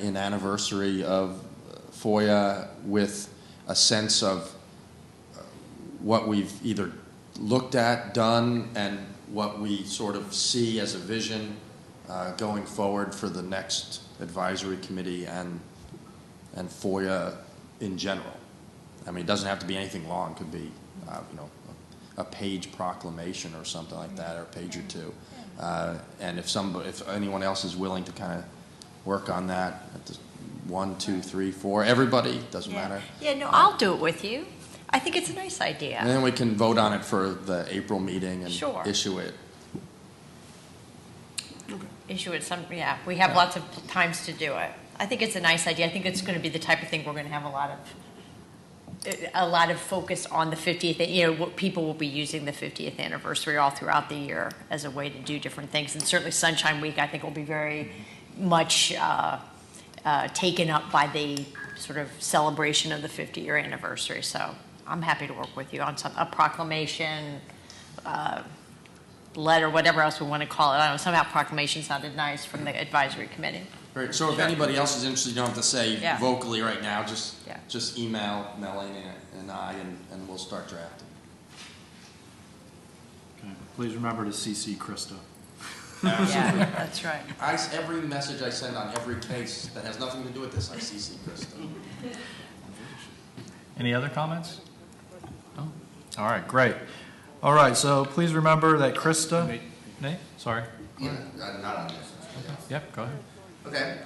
in anniversary of FOIA with a sense of what we've either looked at, done, and what we sort of see as a vision going forward for the next advisory committee and FOIA in general. I mean, it doesn't have to be anything long. It could be, you know, a page proclamation or something like that, or a page or two. And if anyone else is willing to kind of work on that, at the 1, 2, 3, 4, everybody, doesn't matter. Yeah, no, I'll do it with you. I think it's a nice idea. And then we can vote on it for the April meeting and issue it. Issue it we have lots of times to do it. I think it's a nice idea. I think it's going to be the type of thing we're going to have a lot of focus on the 50th. You know, what people will be using the 50th anniversary all throughout the year as a way to do different things. And certainly Sunshine Week, I think, will be very much taken up by the sort of celebration of the 50-year anniversary. So I'm happy to work with you on a proclamation, letter, whatever else we want to call it. I don't know, somehow proclamation sounded nice from the advisory committee. Right. So if anybody else is interested, you don't have to say vocally right now. Just email Melanie and I, and we'll start drafting. Okay. Please remember to CC Krista. Yeah, that's right. Every message I send on every case that has nothing to do with this, I CC Krista. Any other comments? No? All right, great. All right, so please remember that Krista... Nate? Sorry. Yeah, not on this. Okay. Yep, go ahead. Okay.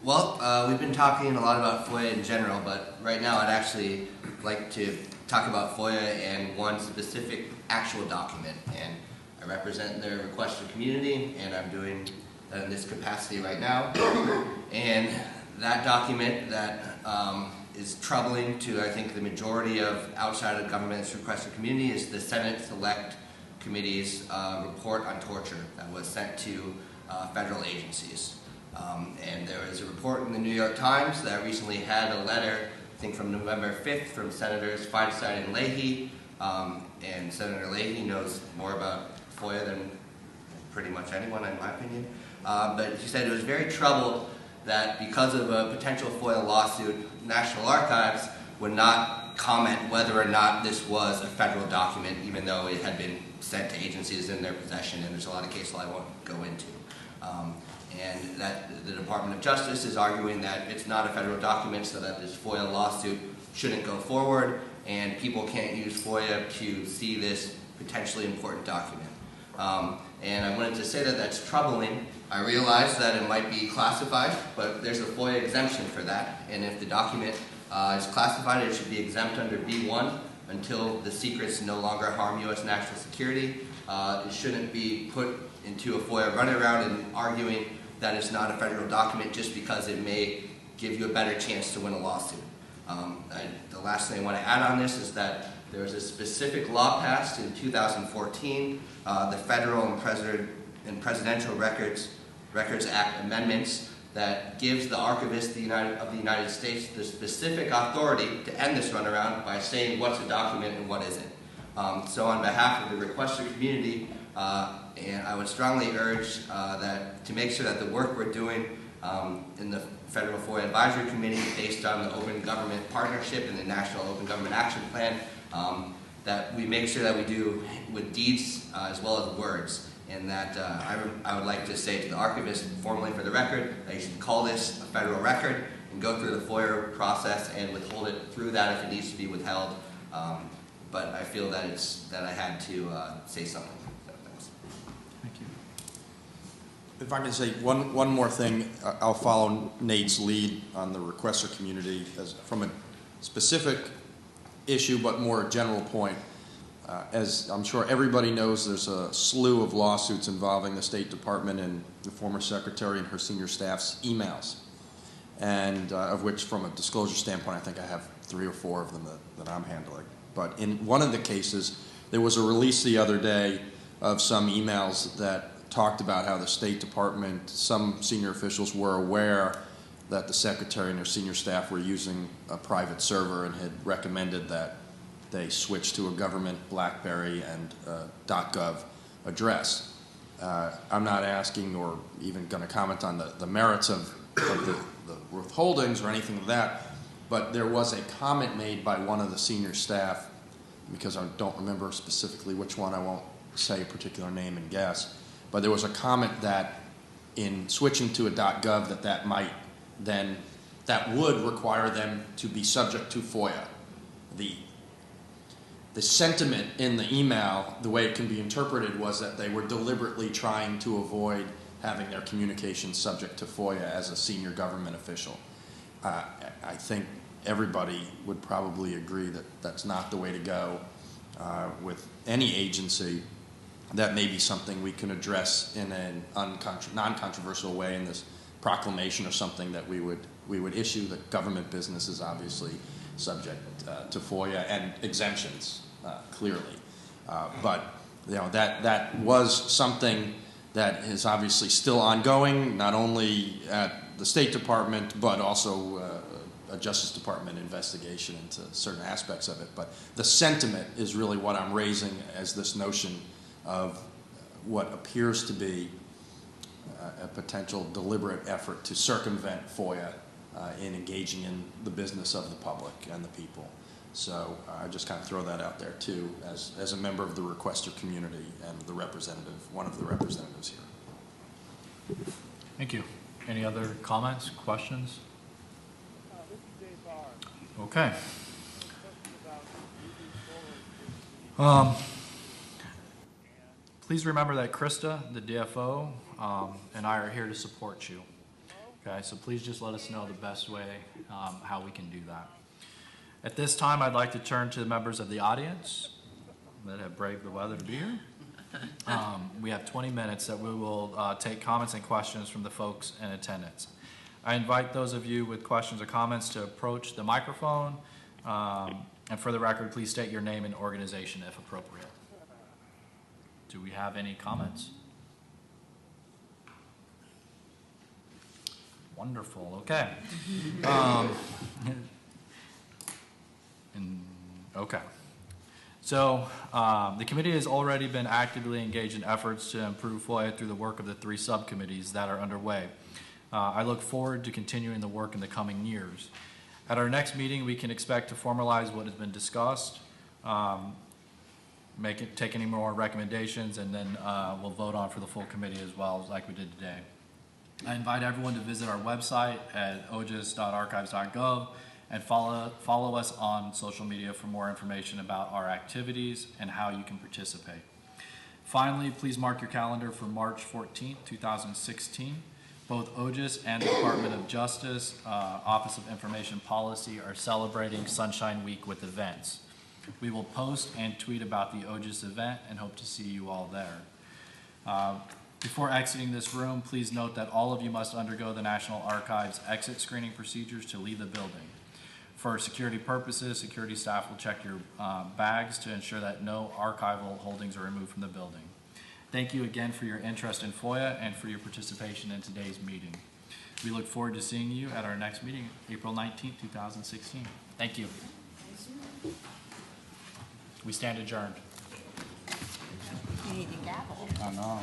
We've been talking a lot about FOIA in general, but right now I'd actually like to talk about FOIA and one specific actual document. And I represent the requester community, and I'm doing that in this capacity right now. And that document that is troubling to, I think, the majority of outside of government's requester community is the Senate Select Committee's report on torture that was sent to federal agencies. And there was a report in the New York Times that recently had a letter, I think from November 5th, from Senators Feinstein and Leahy. And Senator Leahy knows more about FOIA than pretty much anyone, in my opinion. But he said it was very troubled that because of a potential FOIA lawsuit, National Archives would not comment whether or not this was a federal document, even though it had been sent to agencies in their possession, and there's a lot of case law I won't go into. And that the Department of Justice is arguing that it's not a federal document, so that this FOIA lawsuit shouldn't go forward, and people can't use FOIA to see this potentially important document. And I wanted to say that that's troubling. I realize that it might be classified, but there's a FOIA exemption for that, and if the document is classified, it should be exempt under B1 until the secrets no longer harm U.S. national security. It shouldn't be put into a FOIA runaround and arguing that it's not a federal document just because it may give you a better chance to win a lawsuit. The last thing I want to add on this is that there was a specific law passed in 2014, the Federal and Presidential Records Act amendments, that gives the Archivist of the United States the specific authority to end this runaround by saying what's a document and what isn't. So on behalf of the requester community, and I would strongly urge that to make sure that the work we're doing in the Federal FOIA Advisory Committee, based on the Open Government Partnership and the National Open Government Action Plan, that we make sure that we do with deeds as well as words. And that I would like to say to the archivist, formally for the record, that you should call this a federal record and go through the FOIA process and withhold it through that if it needs to be withheld. But I feel that I had to say something. So, thanks. Thank you. If I can say one more thing, I'll follow Nate's lead on the requester community from a specific issue, but more a general point. As I'm sure everybody knows, there's a slew of lawsuits involving the State Department and the former secretary and her senior staff's emails, and of which, from a disclosure standpoint, I think I have 3 or 4 of them that I'm handling. But in one of the cases, there was a release the other day of some emails that talked about how the State Department, some senior officials were aware that the secretary and her senior staff were using a private server and had recommended that they switch to a government BlackBerry and .gov address. I'm not asking or even going to comment on the merits of the withholdings or anything of that, but there was a comment made by one of the senior staff, because I don't remember specifically which one, I won't say a particular name and guess, but there was a comment that in switching to a .gov that would require them to be subject to FOIA. The sentiment in the email, the way it can be interpreted, was that they were deliberately trying to avoid having their communications subject to FOIA as a senior government official. I think everybody would probably agree that that's not the way to go with any agency. That may be something we can address in a non-controversial way in this proclamation or something that we would issue. That government business is obviously subject to FOIA and exemptions, clearly. But that was something that is obviously still ongoing, not only at the State Department, but also a Justice Department investigation into certain aspects of it. But the sentiment is really what I'm raising as this notion of what appears to be a potential deliberate effort to circumvent FOIA in engaging in the business of the public and the people. So I just kind of throw that out there too, as a member of the requester community and the representative, one of the representatives here. Thank you. Any other comments, questions? Okay. Please remember that Krista, the DFO, and I are here to support you. Okay, so please just let us know the best way how we can do that. At this time, I'd like to turn to the members of the audience that have braved the weather to be here. We have 20 minutes that we will take comments and questions from the folks in attendance. I invite those of you with questions or comments to approach the microphone. And for the record, please state your name and organization if appropriate. Do we have any comments? Wonderful, okay. Okay. So the committee has already been actively engaged in efforts to improve FOIA through the work of the 3 subcommittees that are underway. I look forward to continuing the work in the coming years. At our next meeting, we can expect to formalize what has been discussed, take any more recommendations, and then we'll vote on for the full committee as well, like we did today. I invite everyone to visit our website at ojis.archives.gov and follow us on social media for more information about our activities and how you can participate. Finally, please mark your calendar for March 14th, 2016. Both OGIS and the Department of Justice, Office of Information Policy, are celebrating Sunshine Week with events. We will post and tweet about the OGIS event and hope to see you all there. Before exiting this room, please note that all of you must undergo the National Archives exit screening procedures to leave the building. For security purposes, security staff will check your bags to ensure that no archival holdings are removed from the building. Thank you again for your interest in FOIA and for your participation in today's meeting. We look forward to seeing you at our next meeting, April 19th, 2016. Thank you. We stand adjourned. You need a gavel. I know.